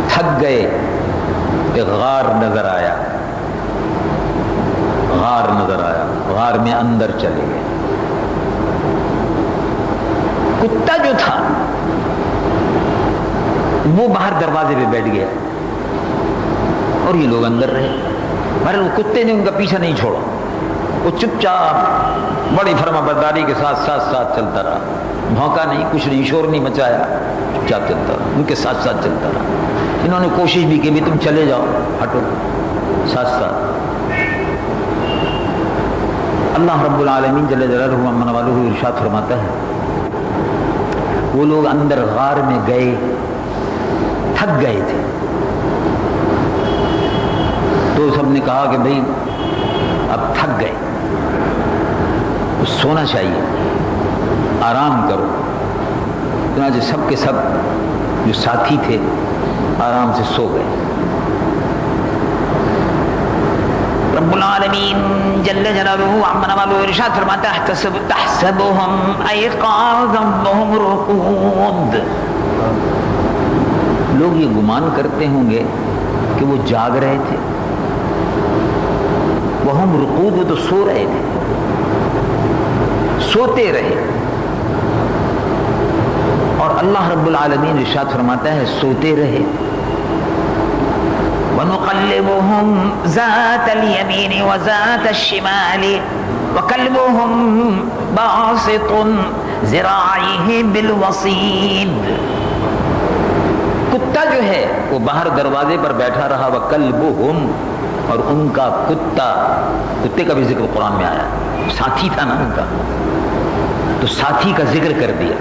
تھک گئے، ایک غار نظر آیا، غار نظر آیا، غار میں اندر چلے گئے۔ کتا جو تھا وہ باہر دروازے پہ بیٹھ گیا اور یہ لوگ اندر رہے۔ مگر وہ کتے نے ان کا پیچھا نہیں چھوڑا، وہ چپ چاپ بڑی فرما برداری کے ساتھ ساتھ چلتا رہا، بھونکا نہیں، کچھ نہیں، شور نہیں مچایا، چپ چاپ چلتا رہا، ان کے ساتھ ساتھ چلتا رہا۔ انہوں نے کوشش بھی کی بھی تم چلے جاؤ، ہٹو، ساتھ ساتھ۔ اللہ رب العالمین جل جلالہ عما والہ ارشاد فرماتا ہے وہ لوگ اندر غار میں گئے، تھک گئے تھے، تو سب نے کہا کہ بھئی اب تھک گئے، سونا چاہیے، آرام کرو۔ چنانچہ سب کے سب جو ساتھی تھے آرام سے سو گئے۔ رب العالمین جل جلالہ عما والہ ارشاد فرماتا ہے تحسبهم ایقاظا وهم رقود، لوگ یہ گمان کرتے ہوں گے کہ وہ جاگ رہے تھے، وهم رقود، وہ تو سو رہے تھے، سوتے رہے۔ اور اللہ رب العالمین ارشاد فرماتا ہے سوتے رہے۔ وَنُقَلِّبُهُمْ ذَاتَ الْيَمِينِ وَذَاتَ الشِّمَالِ وَكَلْبُهُمْ بَاسِطٌ ذِرَاعَيْهِ بِالْوَصِيدِ، کتا جو ہے وہ باہر دروازے پر بیٹھا رہا، وَكَلْبُهُمْ، اور ان کا کتا، کتے کا بھی ذکر قرآن میں آیا، ساتھی تھا نا ان کا، تو ساتھی کا ذکر کر دیا۔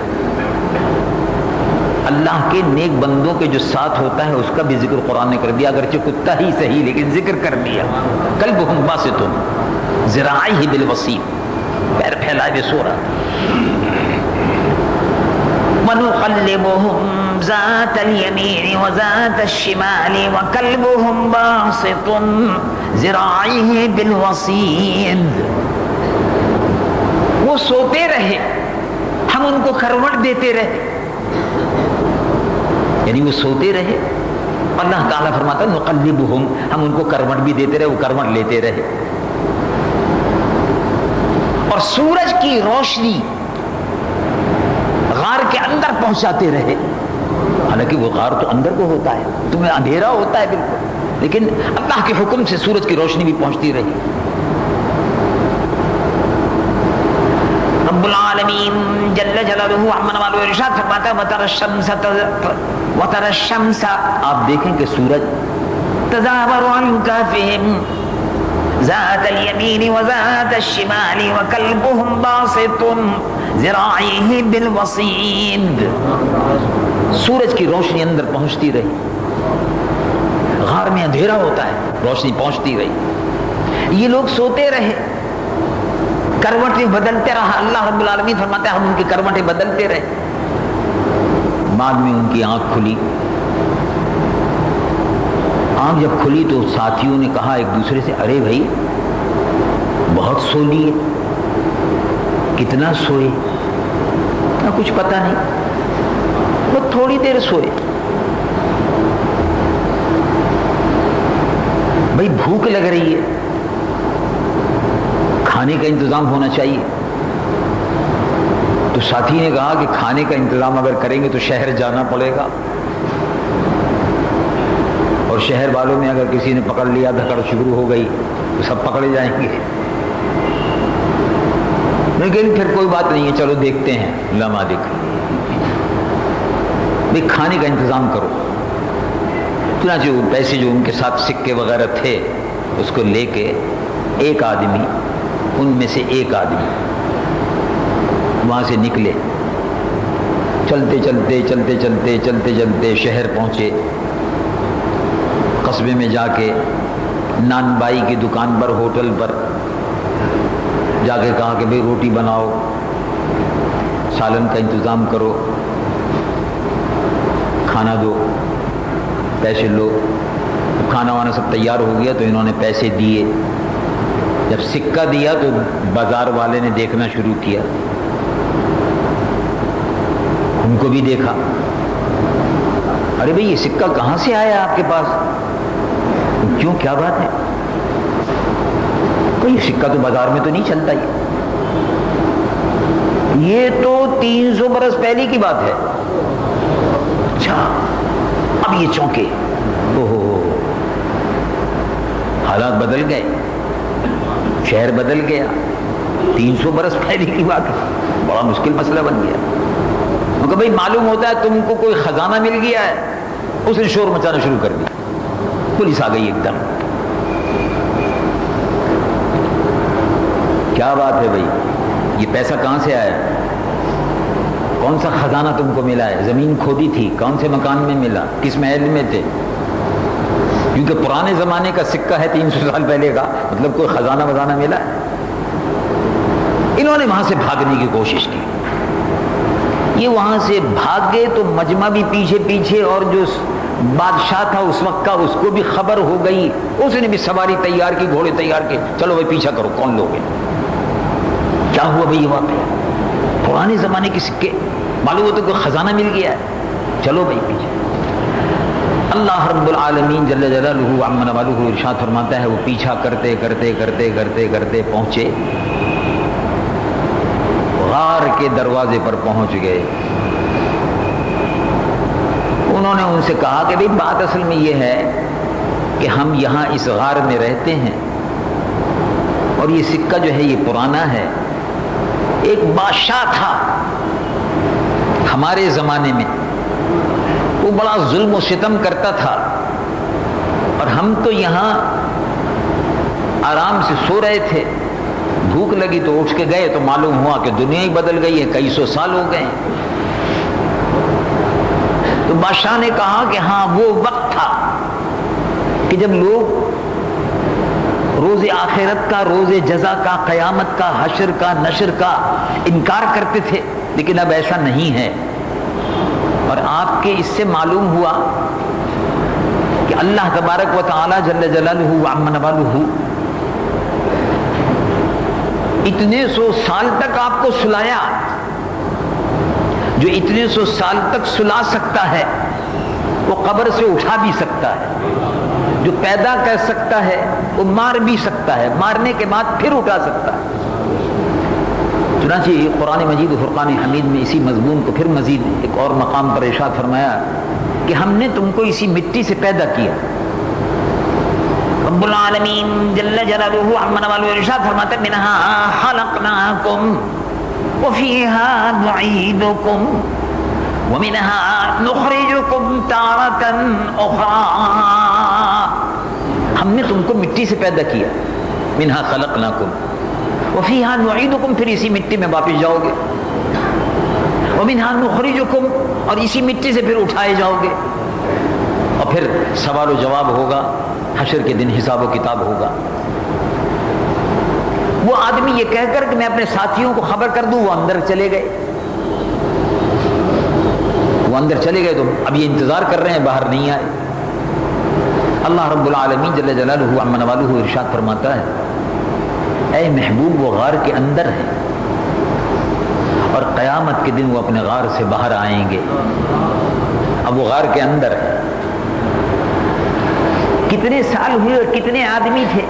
اللہ کے نیک بندوں کے جو ساتھ ہوتا ہے اس کا بھی ذکر قرآن نے کر دیا، اگرچہ کتا ہی صحیح لیکن ذکر کر دیا۔ کلبہم باسط ذراعیہ بالوسیط، پیر پھیلائے ہوئے سو رہا۔ وَنُقَلِّبُهُمْ ذَاتَ الْيَمِينِ وَذَاتَ الشِّمَالِ وَكَلْبُهُمْ بَاسِطٌ ذِرَاعَيْهِ بِالْوَصِيدِ، وہ سوتے رہے، ہم ان کو کروٹ دیتے رہے، یعنی وہ سوتے رہے۔ اللہ تعالیٰ فرماتا ہے نقلبہم، ہم ان کو کروٹ بھی دیتے رہے، وہ کروٹ لیتے رہے۔ اور سورج کی روشنی غار کے اندر پہنچاتے رہے، حالانکہ وہ غار تو اندر کو ہوتا ہے، تمہیں اندھیرا ہوتا ہے بالکل، لیکن اللہ کے حکم سے سورج کی روشنی بھی پہنچتی رہی۔ رب العالمین جل جلالہ عما والہ ارشاد فرماتا ہے وَتَرَى الشَّمْسَ، آپ دیکھیں کہ سورج تَزَاوَرُ عَنْ كَهْفِهِمْ ذَاتَ الْيَمِينِ وَذَاتَ الشِّمَالِ وَكَلْبُهُمْ بَاسِطٌ ذِرَاعَيْهِ بِالْوَصِيدِ، سورج کی روشنی اندر پہنچتی رہی، غار میں اندھیرا ہوتا ہے، روشنی پہنچتی رہی، یہ لوگ سوتے رہے، کروٹیں بدلتے رہا۔ اللہ رب العالمین فرماتا ہے ہم ان کی کروٹیں بدلتے رہے۔ بعد میں ان کی آنکھ کھلی، آنکھ جب کھلی تو ساتھیوں نے کہا ایک دوسرے سے ارے بھائی بہت سو لیے، کتنا سوئے؟ کچھ پتہ نہیں، وہ تھوڑی دیر سوئے۔ بھائی بھوک لگ رہی ہے، کھانے کا انتظام ہونا چاہیے، تو ساتھی نے کہا کہ کھانے کا انتظام اگر کریں گے تو شہر جانا پڑے گا، اور شہر والوں میں اگر کسی نے پکڑ لیا دھکڑ شروع ہو گئی تو سب پکڑے جائیں گے، لیکن پھر کوئی بات نہیں ہے، چلو دیکھتے ہیں لمحہ دیکھ، بھائی کھانے کا انتظام کرو۔ چنانچہ وہ پیسے جو ان کے ساتھ سکے وغیرہ تھے اس کو لے کے ایک آدمی، ان میں سے ایک آدمی وہاں سے نکلے، چلتے چلتے چلتے چلتے چلتے چلتے شہر پہنچے، قصبے میں جا کے نان بائی کی دکان پر، ہوٹل پر جا کے کہا کہ بھئی روٹی بناؤ، سالن کا انتظام کرو، کھانا دو، پیسے لو۔ کھانا وانا سب تیار ہو گیا تو انہوں نے پیسے دیے۔ جب سکہ دیا تو بازار والے نے دیکھنا شروع کیا، ان کو بھی دیکھا، ارے بھئی یہ سکہ کہاں سے آیا آپ کے پاس؟ کیوں، کیا بات ہے؟ کوئی سکہ تو بازار میں تو نہیں چلتا، یہ تو 300 برس پہلے کی بات ہے۔ اچھا، اب یہ چونکے، حالات بدل گئے، شہر بدل گیا، 300 برس پہلے کی بات ہے، بڑا مشکل مسئلہ بن گیا۔ کیونکہ بھائی معلوم ہوتا ہے تم کو کوئی خزانہ مل گیا ہے، اس نے شور مچانا شروع کر دیا، پولیس آ گئی ایک دم۔ کیا بات ہے بھائی، یہ پیسہ کہاں سے آیا؟ کون سا خزانہ تم کو ملا ہے؟ زمین کھودی تھی؟ کون سے مکان میں ملا؟ کس محل میں تھے؟ کیونکہ پرانے زمانے کا سکہ ہے، 300 سال پہلے کا، مطلب کوئی خزانہ وزانہ ملا ہے۔ انہوں نے وہاں سے بھاگنے کی کوشش کی، یہ وہاں سے بھاگے تو مجمع بھی پیچھے پیچھے، اور جو بادشاہ تھا اس وقت کا اس کو بھی خبر ہو گئی، اس نے بھی سواری تیار کی، گھوڑے تیار کے، چلو بھائی پیچھا کرو، کون لوگ ہیں؟ کیا ہوا بھائی؟ یہ واقعہ پرانے زمانے کے سکے، معلوم ہوتا کوئی خزانہ مل گیا ہے، چلو بھائی پیچھے۔ اللہ رب العالمین جل جلالہ عم نوالہ ارشاد فرماتا ہے، وہ پیچھا کرتے کرتے کرتے کرتے کرتے پہنچے، غار کے دروازے پر پہنچ گئے۔ انہوں نے ان سے کہا کہ بھئی بات اصل میں یہ ہے کہ ہم یہاں اس غار میں رہتے ہیں، اور یہ سکہ جو ہے یہ پرانا ہے، ایک بادشاہ تھا ہمارے زمانے میں، وہ بڑا ظلم و ستم کرتا تھا، اور ہم تو یہاں آرام سے سو رہے تھے، بھوک لگی تو اٹھ کے گئے تو معلوم ہوا کہ دنیا ہی بدل گئی ہے، کئی سو سال ہو گئے ہیں۔ تو بادشاہ نے کہا کہ ہاں وہ وقت تھا کہ جب لوگ روز آخرت کا، روز جزا کا، قیامت کا، حشر کا، نشر کا انکار کرتے تھے، لیکن اب ایسا نہیں ہے۔ اور آپ کے اس سے معلوم ہوا کہ اللہ تبارک و تعالی جل جلالہ وعم نوالہ اتنے سو سال تک آپ کو سلایا، جو اتنے سو سال تک سلا سکتا ہے وہ قبر سے اٹھا بھی سکتا ہے، جو پیدا کر سکتا ہے وہ مار بھی سکتا ہے، مارنے کے بعد پھر اٹھا سکتا ہے۔ چنانچہ قرآن مجید و فرقان حمید میں اسی مضمون کو پھر مزید ایک اور مقام پر ارشاد فرمایا کہ ہم نے تم کو اسی مٹی سے پیدا کیا۔ رب العالمین جل جلالہ عم نوالہ ارشاد فرماتے ہیں، منہا خلقناکم وفیہا نعیدکم ومنہا نخرجکم تارۃ اخری۔ ہم نے تم کو مٹی سے پیدا کیا، منہا خلقناکم وفیہا نعیدکم، پھر اسی مٹی میں واپس جاؤ گے، ومنہا نخرجکم، اور اسی مٹی سے پھر اٹھائے جاؤ گے، اور پھر سوال و جواب ہوگا، حشر کے دن حساب و کتاب ہوگا۔ وہ آدمی یہ کہہ کر کہ میں اپنے ساتھیوں کو خبر کر دوں، وہ اندر چلے گئے، تو اب یہ انتظار کر رہے ہیں، باہر نہیں آئے۔ اللہ رب العالمین جل جلالہ عم نوالہ ارشاد فرماتا ہے، اے محبوب وہ غار کے اندر ہے، اور قیامت کے دن وہ اپنے غار سے باہر آئیں گے۔ اب وہ غار کے اندر ہے، کتنے سال ہوئے اور کتنے آدمی تھے،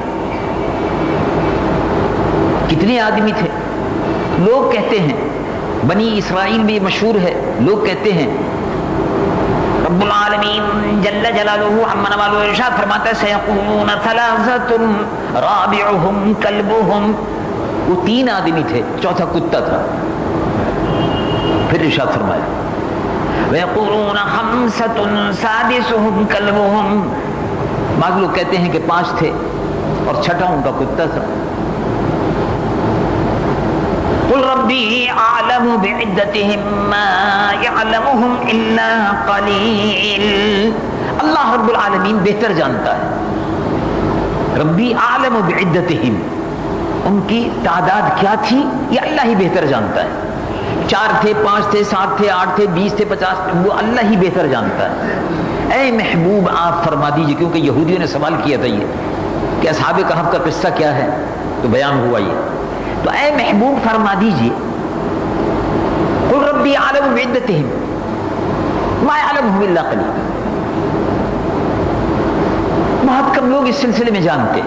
کتنے آدمی تھے؟ لوگ کہتے ہیں، بنی اسرائیل میں یہ مشہور ہے، لوگ کہتے ہیں، رب العالمین جل جلالہ عم نوالہ ارشاد فرماتا ہے، سیقولون ثلاثۃ رابعہم کلبہم، وہ 3 آدمی تھے، چوتھا کتا تھا۔ پھر ارشاد فرمایا، ویقولون خمسۃ سادسہم کلبہم، بعض لوگ کہتے ہیں کہ 5 تھے اور چھٹا ان کا کتا تھا۔ قل ربی اعلم بعدتہم ما یعلمہم الا قلیل، اللہ رب العالمین بہتر جانتا ہے ربی اعلم بعدتہم، ان کی تعداد کیا تھی یہ اللہ ہی بہتر جانتا ہے. 4 تھے، 5 تھے، 7 تھے، 8 تھے، 20 تھے، 50، وہ اللہ ہی بہتر جانتا ہے. اے محبوب آپ فرما دیجئے، کیونکہ یہودیوں نے سوال کیا تھا یہ کہ اصحاب کہف کا قصہ کیا ہے، تو بیان ہوا یہ. تو اے محبوب فرما دیجئے قل ربی اعلم بعدتہم ما یعلمہم الا قلیل. بہت کم لوگ اس سلسلے میں جانتے.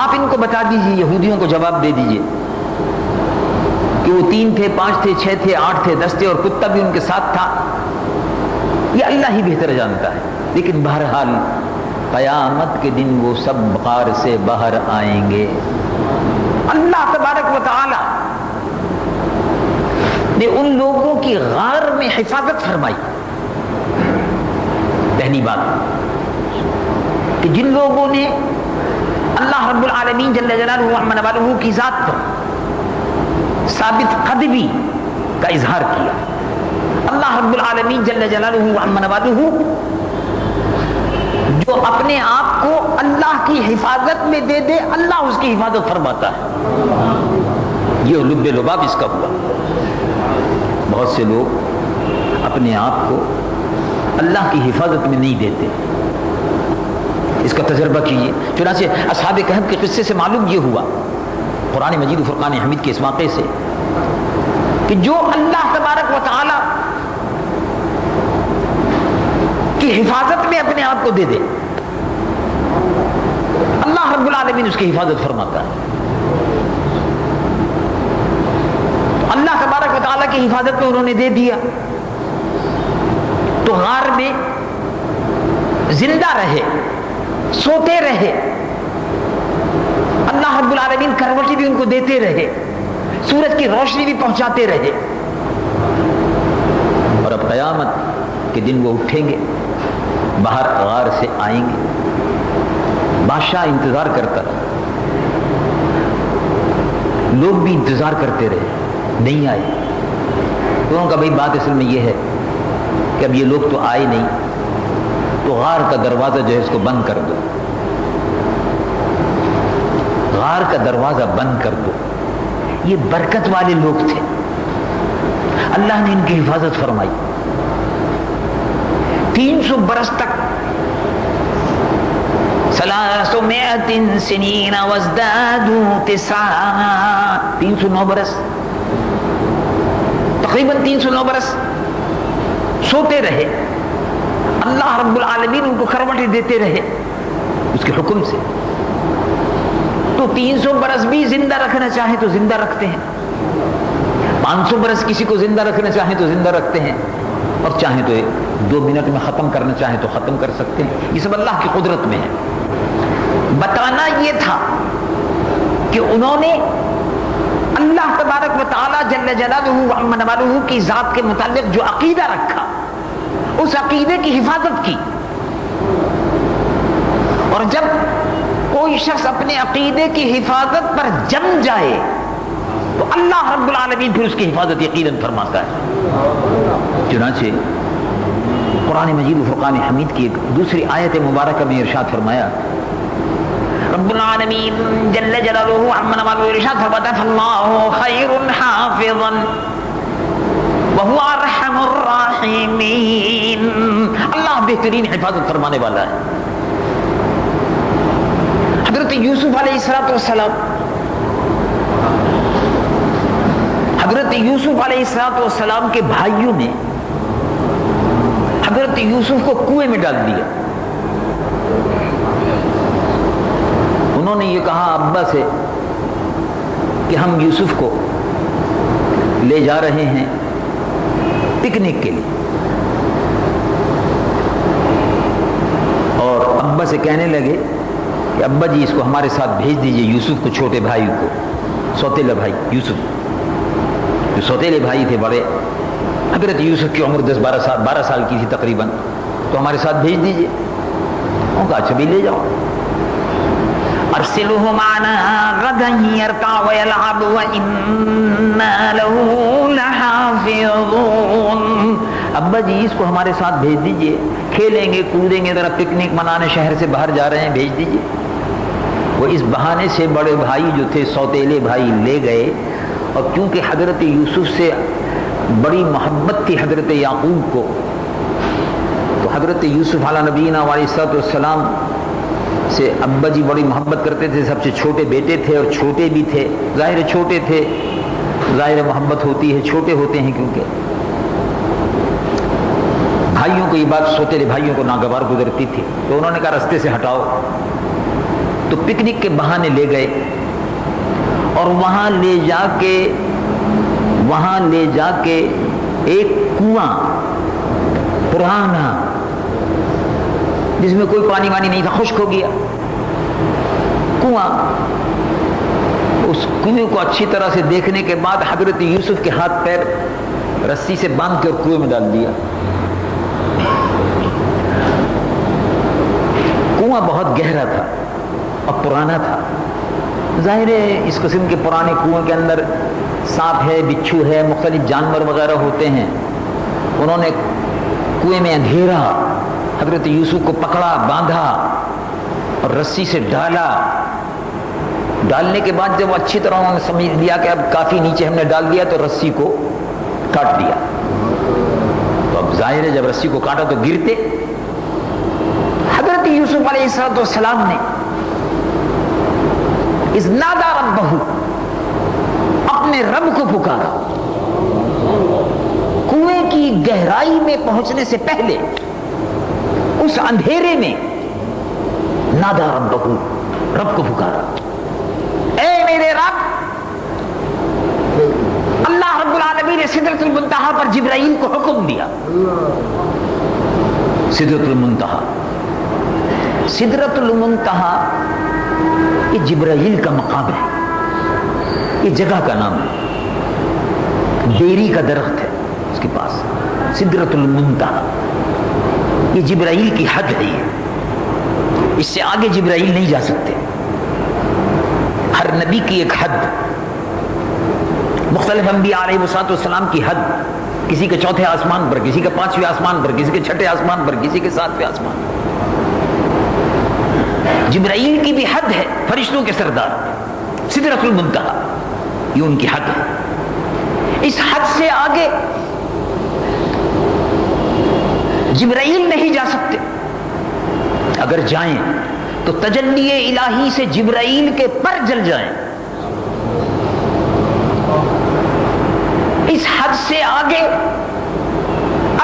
آپ ان کو بتا دیجئے، یہودیوں کو جواب دے دیجئے کہ وہ 3 تھے، 5 تھے، 6 تھے، 8 تھے، 10 تھے، اور کتا بھی ان کے ساتھ تھا. یہ اللہ ہی بہتر جانتا ہے. لیکن بہرحال قیامت کے دن وہ سب غار سے باہر آئیں گے. اللہ تبارک و تعالی نے ان لوگوں کی غار میں حفاظت فرمائی. پہلی بات کہ جن لوگوں نے اللہ رب العالمین جل جلالہ وعظم نوالہ کی ذات پر ثابت قدمی کا اظہار کیا. اللہ رب العالمین جل جلالہ وعظم نوالہ جو اپنے آپ کو اللہ کی حفاظت میں دے دے، اللہ اس کی حفاظت فرماتا ہے. یہ لب لباب اس کا ہوا. بہت سے لوگ اپنے آپ کو اللہ کی حفاظت میں نہیں دیتے. اس کا تجربہ کیجیے. چنانچہ اصحاب کہف کے قصے سے معلوم یہ ہوا قرآن مجید و فرقان حمید کے اس واقعے سے کہ جو اللہ تبارک و تعالی کی حفاظت میں اپنے آپ کو دے دے، اللہ رب العالمین اس کی حفاظت فرماتا ہے. اللہ تبارک و تعالی کی حفاظت میں انہوں نے دے دیا تو غار میں زندہ رہے، سوتے رہے. اللہ رب العالمین کروٹی بھی ان کو دیتے رہے، سورج کی روشنی بھی پہنچاتے رہے. اور اب قیامت کے دن وہ اٹھیں گے، باہر غار سے آئیں گے. بادشاہ انتظار کرتا رہا، لوگ بھی انتظار کرتے رہے، نہیں آئے. انہوں کا بھائی بات اصل میں یہ ہے کہ اب یہ لوگ تو آئے نہیں، تو غار کا دروازہ جو ہے اس کو بند کر دو. غار کا دروازہ بند کر دو. یہ برکت والے لوگ تھے، اللہ نے ان کی حفاظت فرمائی. 300 برس تک 300 سنین وازدادوا 9 309 برس، تقریباً 309 برس سوتے رہے. اللہ رب العالمین ان کو کروٹیں دیتے رہے اس کے حکم سے. تو 300 برس بھی زندہ رکھنا چاہیں تو زندہ رکھتے ہیں، 500 برس کسی کو زندہ رکھنا چاہیں تو زندہ رکھتے ہیں، اور چاہیں تو 2 منٹ میں ختم کرنا چاہیں تو ختم کر سکتے ہیں. یہ سب اللہ کی قدرت میں ہے. بتانا یہ تھا کہ انہوں نے اللہ تبارک و تعالی جل جلالہ وعظم نوالہ کی ذات کے متعلق جو عقیدہ رکھا، اس عقیدے کی حفاظت کی. اور جب کوئی شخص اپنے عقیدے کی حفاظت پر جم جائے تو اللہ رب العالمین پھر اس کی حفاظت یقیناً فرماتا ہے. چنانچہ قرآن مجید و فرقان حمید کی ایک دوسری آیت مبارکہ میں ارشاد فرمایا، رب العالمین جل جلالہ وعظم نوالہ ارشاد فرماتا ہے فاللہ خیر حافظا وهو ارحم الراحمین. اللہ بہترین حفاظت فرمانے والا ہے. حضرت یوسف علیہ السلام حضرت یوسف علیہ السلام کے بھائیوں نے حضرت یوسف کو کنویں میں ڈال دیا. انہوں نے یہ کہا ابا سے کہ ہم یوسف کو لے جا رہے ہیں پکنک کے لیے، اور ابا سے کہنے لگے کہ ابا جی اس کو ہمارے ساتھ بھیج دیجئے، یوسف کو، چھوٹے بھائی کو، سوتیلا بھائی یوسف، جو سوتیلے بھائی تھے بڑے. حضرت یوسف کی عمر 12 سال کی تھی تقریباً، تو ہمارے ساتھ بھیج دیجئے. انہوں نے کہا اچھا بھی لے جاؤ. ارسلہ معنا غدا یرتع ویلعب وإنا لہ لحافظون. ابا جی اس کو ہمارے ساتھ بھیج دیجئے، کھیلیں گے کودیں گے، ذرا پکنک منانے، شہر سے باہر جا رہے ہیں، بھیج دیجئے. وہ اس بہانے سے بڑے بھائی جو تھے سوتیلے بھائی لے گئے، اور کیونکہ حضرت یوسف سے بڑی محبت تھی حضرت یعقوب کو، تو حضرت یوسف علیہ نبینا علیہ الصلوۃ والسلام سے ابا جی بڑی محبت کرتے تھے، سب سے چھوٹے بیٹے تھے اور چھوٹے بھی تھے، ظاہر چھوٹے تھے، ظاہر محبت ہوتی ہے، چھوٹے ہوتے ہیں کیونکہ بھائیوں کو یہ بات سوتیلے بھائیوں کو ناگوار گزرتی تھی، تو انہوں نے کہا رستے سے ہٹاؤ، تو پکنک کے بہانے لے گئے اور وہاں لے جا کے ایک کنواں پرانا جس میں کوئی پانی وانی نہیں تھا، خشک ہو گیا کنواں، اس کنویں کو اچھی طرح سے دیکھنے کے بعد حضرت یوسف کے ہاتھ پیر رسی سے باندھ کے اور کنویں میں ڈال دیا۔ کنواں بہت گہرا تھا اور پرانا تھا، ظاہر ہے اس قسم کے پرانے کنویں کے اندر سانپ ہے، بچھو ہے، مختلف جانور وغیرہ ہوتے ہیں۔ انہوں نے کنویں میں اندھیرا، حضرت یوسف کو پکڑا، باندھا اور رسی سے ڈالا۔ ڈالنے کے بعد جب اچھی طرح انہوں نے سمجھ لیا کہ اب کافی نیچے ہم نے ڈال دیا، تو رسی کو کاٹ دیا۔ تو اب ظاہر ہے جب رسی کو کاٹا تو گرتے۔ حضرت یوسف علیہ السلام نے اذ نادى ربہ، اپنے رب کو پکارا، کنویں کی گہرائی میں پہنچنے سے پہلے اس اندھیرے میں نادى ربہ، رب کو پکارا، اے میرے رب۔ اللہ رب العالمین نے سدرۃ المنتہا پر جبرائیل کو حکم دیا۔ سدرۃ المنتہا، سدرۃ المنتہا یہ جبرائیل کا مقام ہے، یہ جگہ کا نام ہے، بیری کا درخت ہے اس کے پاس، سدرۃ المنتہا، یہ جبرائیل کی حد ہے، اس سے آگے جبرائیل نہیں جا سکتے۔ ہر نبی کی ایک حد، مختلف انبیاء علیہ السلام کی حد، کسی کے چوتھے آسمان پر، کسی کے پانچویں آسمان پر، کسی کے چھٹے آسمان پر، کسی کے ساتویں آسمان پر۔ جبرائیل کی بھی حد ہے، فرشتوں کے سردار، سدرۃ المنتہا، یہ ان کی حد ہے۔ اس حد سے آگے جبرائیل نہیں جا سکتے، اگر جائیں تو تجلی الہی سے جبرائیل کے پر جل جائیں۔ اس حد سے آگے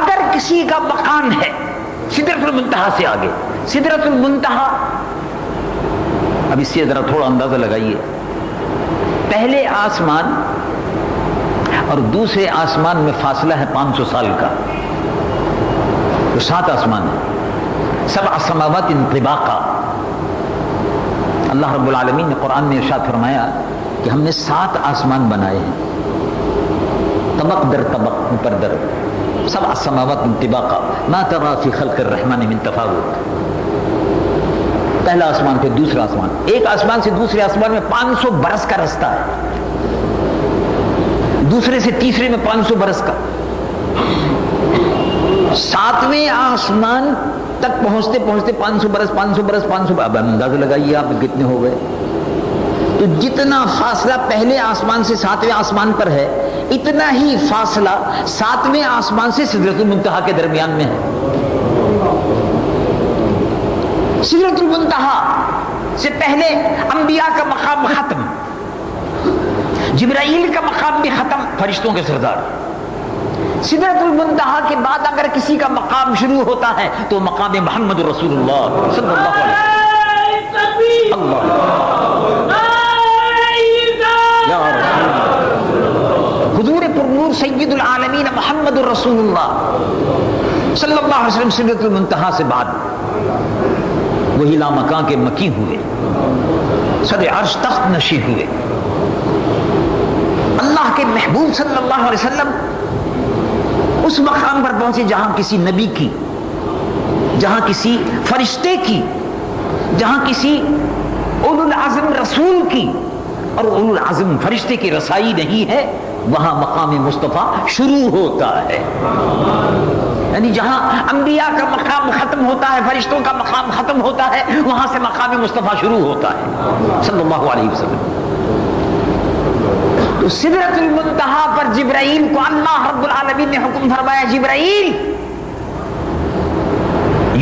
اگر کسی کا مقام ہے سدرۃ المنتہا سے آگے، سدرۃ المنتہا، اب اس سے ذرا تھوڑا اندازہ لگائیے، پہلے آسمان اور دوسرے آسمان میں فاصلہ ہے 500 سال کا، تو 7 آسمان ہے، 7 سماوات طباقا۔ اللہ رب العالمین نے قرآن میں ارشاد فرمایا کہ ہم نے 7 آسمان بنائے ہیں، طبق در طبق، اوپر در، 7 سماوات طباقا، ما ترى في خلق الرحمن من تفاوت۔ پہلا آسمان پھر دوسرا آسمان، ایک آسمان سے دوسرے آسمان میں 500 برس کا رستہ ہے، دوسرے سے تیسرے میں 500 برس کا۔ 7ویں آسمان تک پہنچتے پہنچتے 500 برس، 500 برس، 500 برس، اب اندازہ لگائیے آپ کتنے ہو گئے۔ تو جتنا فاصلہ پہلے آسمان سے 7ویں آسمان پر ہے، اتنا ہی فاصلہ 7ویں آسمان سے سدرۃ المنتہا کے درمیان میں ہے۔ سدرۃ المنتہا سے پہلے انبیاء کا مقام ختم، جبرائیل کا مقام بھی ختم، فرشتوں کے سردار۔ سدرۃ المنتہا کے بعد اگر کسی کا مقام شروع ہوتا ہے تو مقام محمد رسول اللہ صلی اللہ علیہ وسلم۔ حضور پرنور سید العالمین محمد رسول اللہ صلی اللہ علیہ وسلم سدرۃ المنتہا سے بعد وہی لامکان کے مکی ہوئے، صدر عرش تخت نشین ہوئے، اللہ کے محبوب صلی اللہ علیہ وسلم اس مقام پر پہنچے جہاں کسی نبی کی، جہاں کسی فرشتے کی، جہاں کسی اولو العزم رسول کی اور اولو العزم فرشتے کی رسائی نہیں ہے، وہاں مقام مصطفیٰ شروع ہوتا ہے. یعنی جہاں انبیاء کا مقام ختم ہوتا ہے، فرشتوں کا مقام ختم ہوتا ہے، وہاں سے مقام مصطفیٰ شروع ہوتا ہے صلی اللہ علیہ وسلم. تو سدرۃ المنتہا پر جبرائیل کو اللہ رب العالمین نے حکم فرمایا، جبرائیل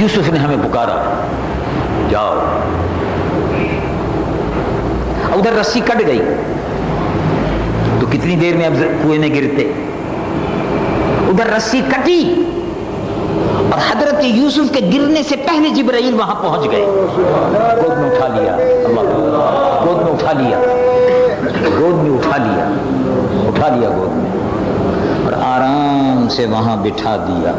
یوسف نے ہمیں پکارا، جاؤ. ادھر رسی کٹ گئی تو کتنی دیر میں اب کنویں میں گرتے. ادھر رسی کٹی اور حضرت یوسف کے گرنے سے پہلے جبرائیل وہاں پہنچ گئے. گود میں اٹھا لیا، اللہ، گود میں اٹھا لیا، گود میں اٹھا لیا، اٹھا لیا گود میں اور آرام سے وہاں بٹھا دیا.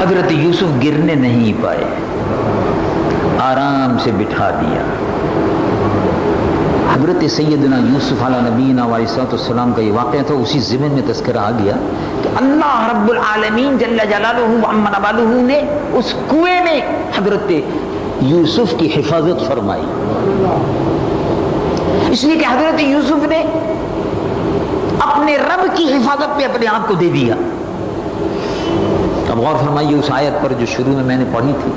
حضرت یوسف گرنے نہیں پائے، آرام سے بٹھا دیا. حضرت سیدنا یوسف علیہ نبینا علیہ السلام کا یہ واقعہ تھا. اسی ضمن میں تذکرہ آ گیا کہ اللہ رب العالمین جل جلالہ وعم نوالہ نے اس کنویں میں حضرت یوسف کی حفاظت فرمائی، اس لیے کہ حضرت یوسف نے اپنے رب کی حفاظت پہ اپنے آپ کو دے دیا. اب غور فرمائیے اس آیت پر جو شروع میں نے پڑھی تھی.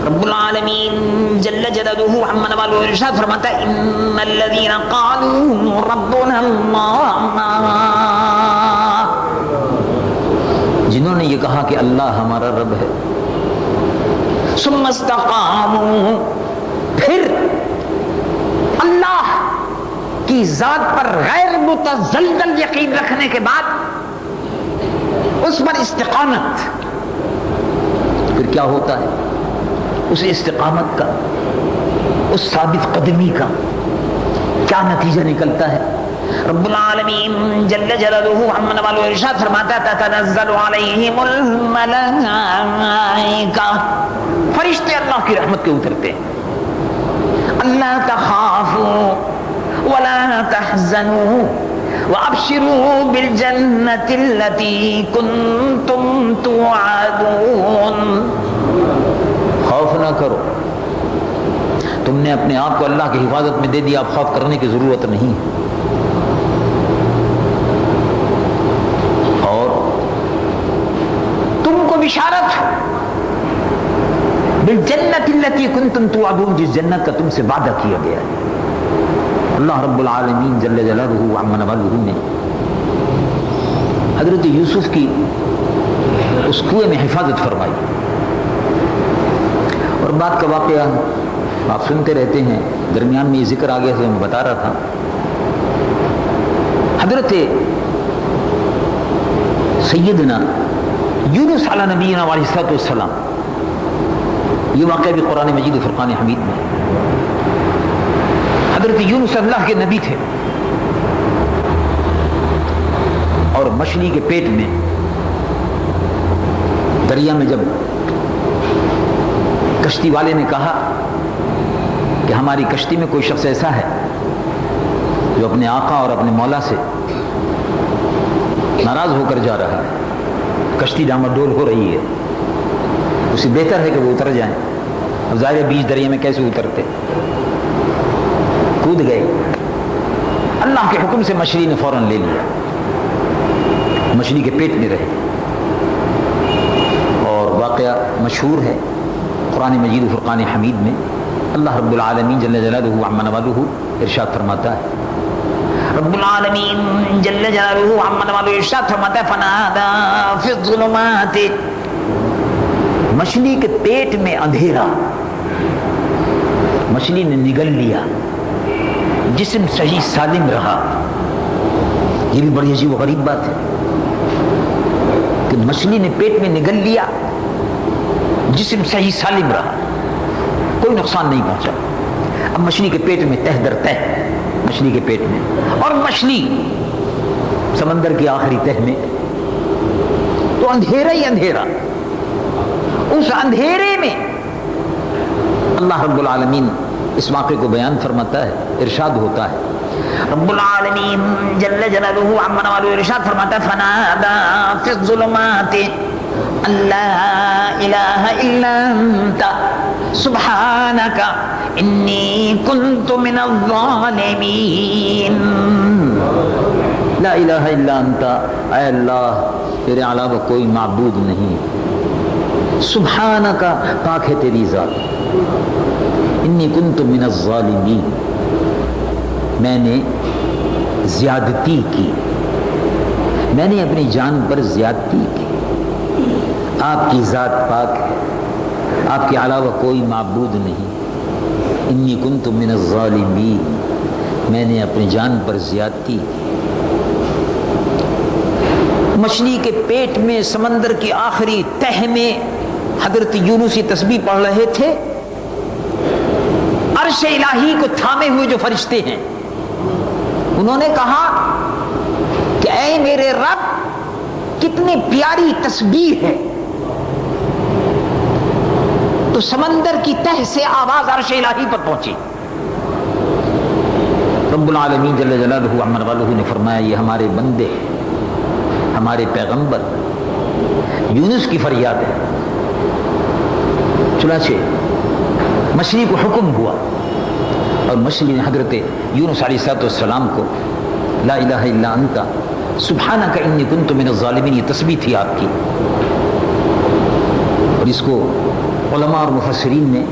رب العالمین جل جلالہ عم نوالہ ارشاد فرماتا ہے، ان الذین قالوا ربنا اللہ، جنہوں نے یہ کہا کہ اللہ ہمارا رب ہے، ثم استقاموا، پھر اللہ کی ذات پر غیر متزلزل یقین رکھنے کے بعد اس پر استقامت، پھر کیا ہوتا ہے؟ اس استقامت کا، اس ثابت قدمی کا کیا نتیجہ نکلتا ہے؟ رب العالمین جل جلالہ عم نوالہ ارشاد فرماتا ہے، تتنزل علیہم الملائکہ، فرشتے اللہ کی رحمت کے اترتے ہیں. اللہ تخافوا ولا تحزنوا وابشروا بالجنة التي كنتم توعدون. خوف نہ کرو، تم نے اپنے آپ کو اللہ کی حفاظت میں دے دیا، اب خوف کرنے کی ضرورت نہیں. اور تم کو بشارت بالجنت التي كنتم توعدون، جس جنت کا تم سے وعدہ کیا گیا ہے. اللہ رب العالمین جل جلالہ وعم نوالہ نے حضرت یوسف کی اس کنویں میں حفاظت فرمائی. اور بات کا واقعہ آپ سنتے رہتے ہیں، درمیان میں یہ ذکر آ گیا تو میں بتا رہا تھا. حضرت سیدنا یونس علیہ نبینا علیہ السلام، یہ واقعہ بھی قرآن مجید و فرقان حمید میں. حضرت یونس اللہ کے نبی تھے اور مچھلی کے پیٹ میں دریا میں جب کشتی والے نے کہا کہ ہماری کشتی میں کوئی شخص ایسا ہے جو اپنے آقا اور اپنے مولا سے ناراض ہو کر جا رہا ہے، کشتی ڈامڈول ہو رہی ہے، اسے بہتر ہے کہ وہ اتر جائیں. اب ظاہر بیچ دریا میں کیسے اترتے؟ کود گئے. اللہ کے حکم سے مچھلی نے فوراً لے لیا، مچھلی کے پیٹ میں رہے. اور واقعہ مشہور ہے قرآن مجید و فرقان حمید میں. اللہ رب العالمین جل جلالہ وعم نوالہ ارشاد فرماتا ہے، رب العالمین جل جلالہ وعم نوالہ ارشاد فرماتا ہے، فنادى فی الظلمات، مچھلی کے پیٹ میں اندھیرا، مچھلی نے نگل لیا، جسم صحیح سالم رہا. یہ بھی بڑی عجیب و غریب بات ہے کہ مچھلی نے پیٹ میں نگل لیا، جسم صحیح سالم رہا، کوئی نقصان نہیں پہنچا. اب مچھلی کے پیٹ میں تہ در تہ، مچھلی کے پیٹ میں، اور مچھلی سمندر کی آخری تہ میں، تو اندھیرا ہی اندھیرا. اس اندھیرے میں اللہ رب العالمین اس واقعے کو بیان فرماتا ہے، ارشاد ہوتا ہے. رب العالمین جل جلالہ عم نوالہ ارشاد فرماتا ہے، فنادى فی الظلمات ان لا الہ الا انت سبحانک انی کنت من الظالمین. لا الہ الا انت، اے اللہ تیرے علاوہ کوئی معبود نہیں، سبحانک پاک ہے تیری ذات، انی کنت من الظالمین میں نے زیادتی کی، میں نے اپنی جان پر زیادتی کی، آپ کی ذات پاک ہے، آپ کے علاوہ کوئی معبود نہیں، انی کنت من الظالمین میں نے اپنی جان پر زیادتی کی۔ مچھلی کے پیٹ میں سمندر کی آخری تہ میں حضرت یونس یہ تسبیح پڑھ رہے تھے، عرش الہی کو تھامے ہوئے جو فرشتے ہیں انہوں نے کہا کہ اے میرے رب کتنی پیاری تسبیح ہے، تو سمندر کی تہ سے آواز عرش الہی پر پہنچی۔ رب العالمین جل جلالہ عمن والہ نے فرمایا یہ ہمارے بندے ہمارے پیغمبر یونس کی فریاد ہے۔ چنانچہ مچھلی کو حکم ہوا اور مچھلی نے حضرت یونس علیہ السلام کو لا الہ الا انت سبحانک انی کنت من الظالمین، یہ تسبیح تھی آپ کی، اور اس کو علماء اور مفسرین نے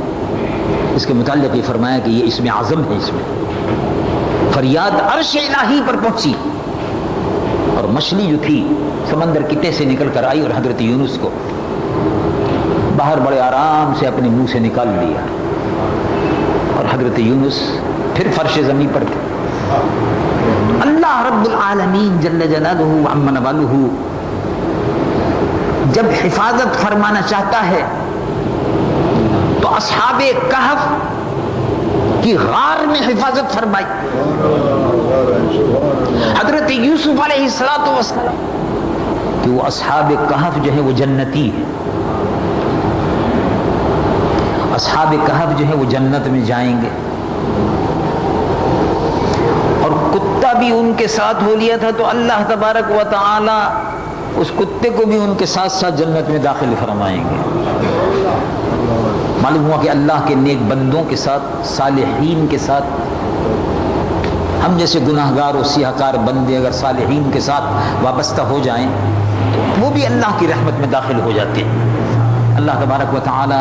اس کے متعلق یہ فرمایا کہ یہ اسم اعظم ہے، اس میں فریاد عرش الہی پر پہنچی، اور مچھلی جو تھی سمندر کی تہ سے نکل کر آئی اور حضرت یونس کو باہر بڑے آرام سے اپنے منہ سے نکال لیا، اور حضرت یونس پھر فرش زمین پر تھے۔ اللہ رب العالمین جل جلالہ عمن والہ جب حفاظت فرمانا چاہتا ہے تو اصحاب کہف کی غار میں حفاظت فرمائی، حضرت یوسف علیہ السلام کہ وہ اصحاب کہف جو ہے وہ جنتی ہے، اصحاب کہف جو ہے وہ جنت میں جائیں گے، اور کتا بھی ان کے ساتھ ہو لیا تھا تو اللہ تبارک و تعالی اس کتے کو بھی ان کے ساتھ ساتھ جنت میں داخل فرمائیں گے۔ معلوم ہوا کہ اللہ کے نیک بندوں کے ساتھ، صالحین کے ساتھ، ہم جیسے گناہگار و سیاہکار بندے اگر صالحین کے ساتھ وابستہ ہو جائیں تو وہ بھی اللہ کی رحمت میں داخل ہو جاتے ہیں۔ اللہ تبارک و تعالی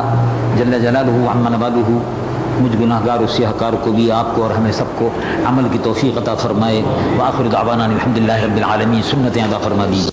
جل جلالہ عمن والہ مجھ گناہگار و سیاہکار کو بھی، آپ کو اور ہمیں سب کو عمل کی توفیق عطا فرمائے۔ وآخر دعوانا الحمدللہ رب العالمین، سنتیں ادا فرما دیجیے۔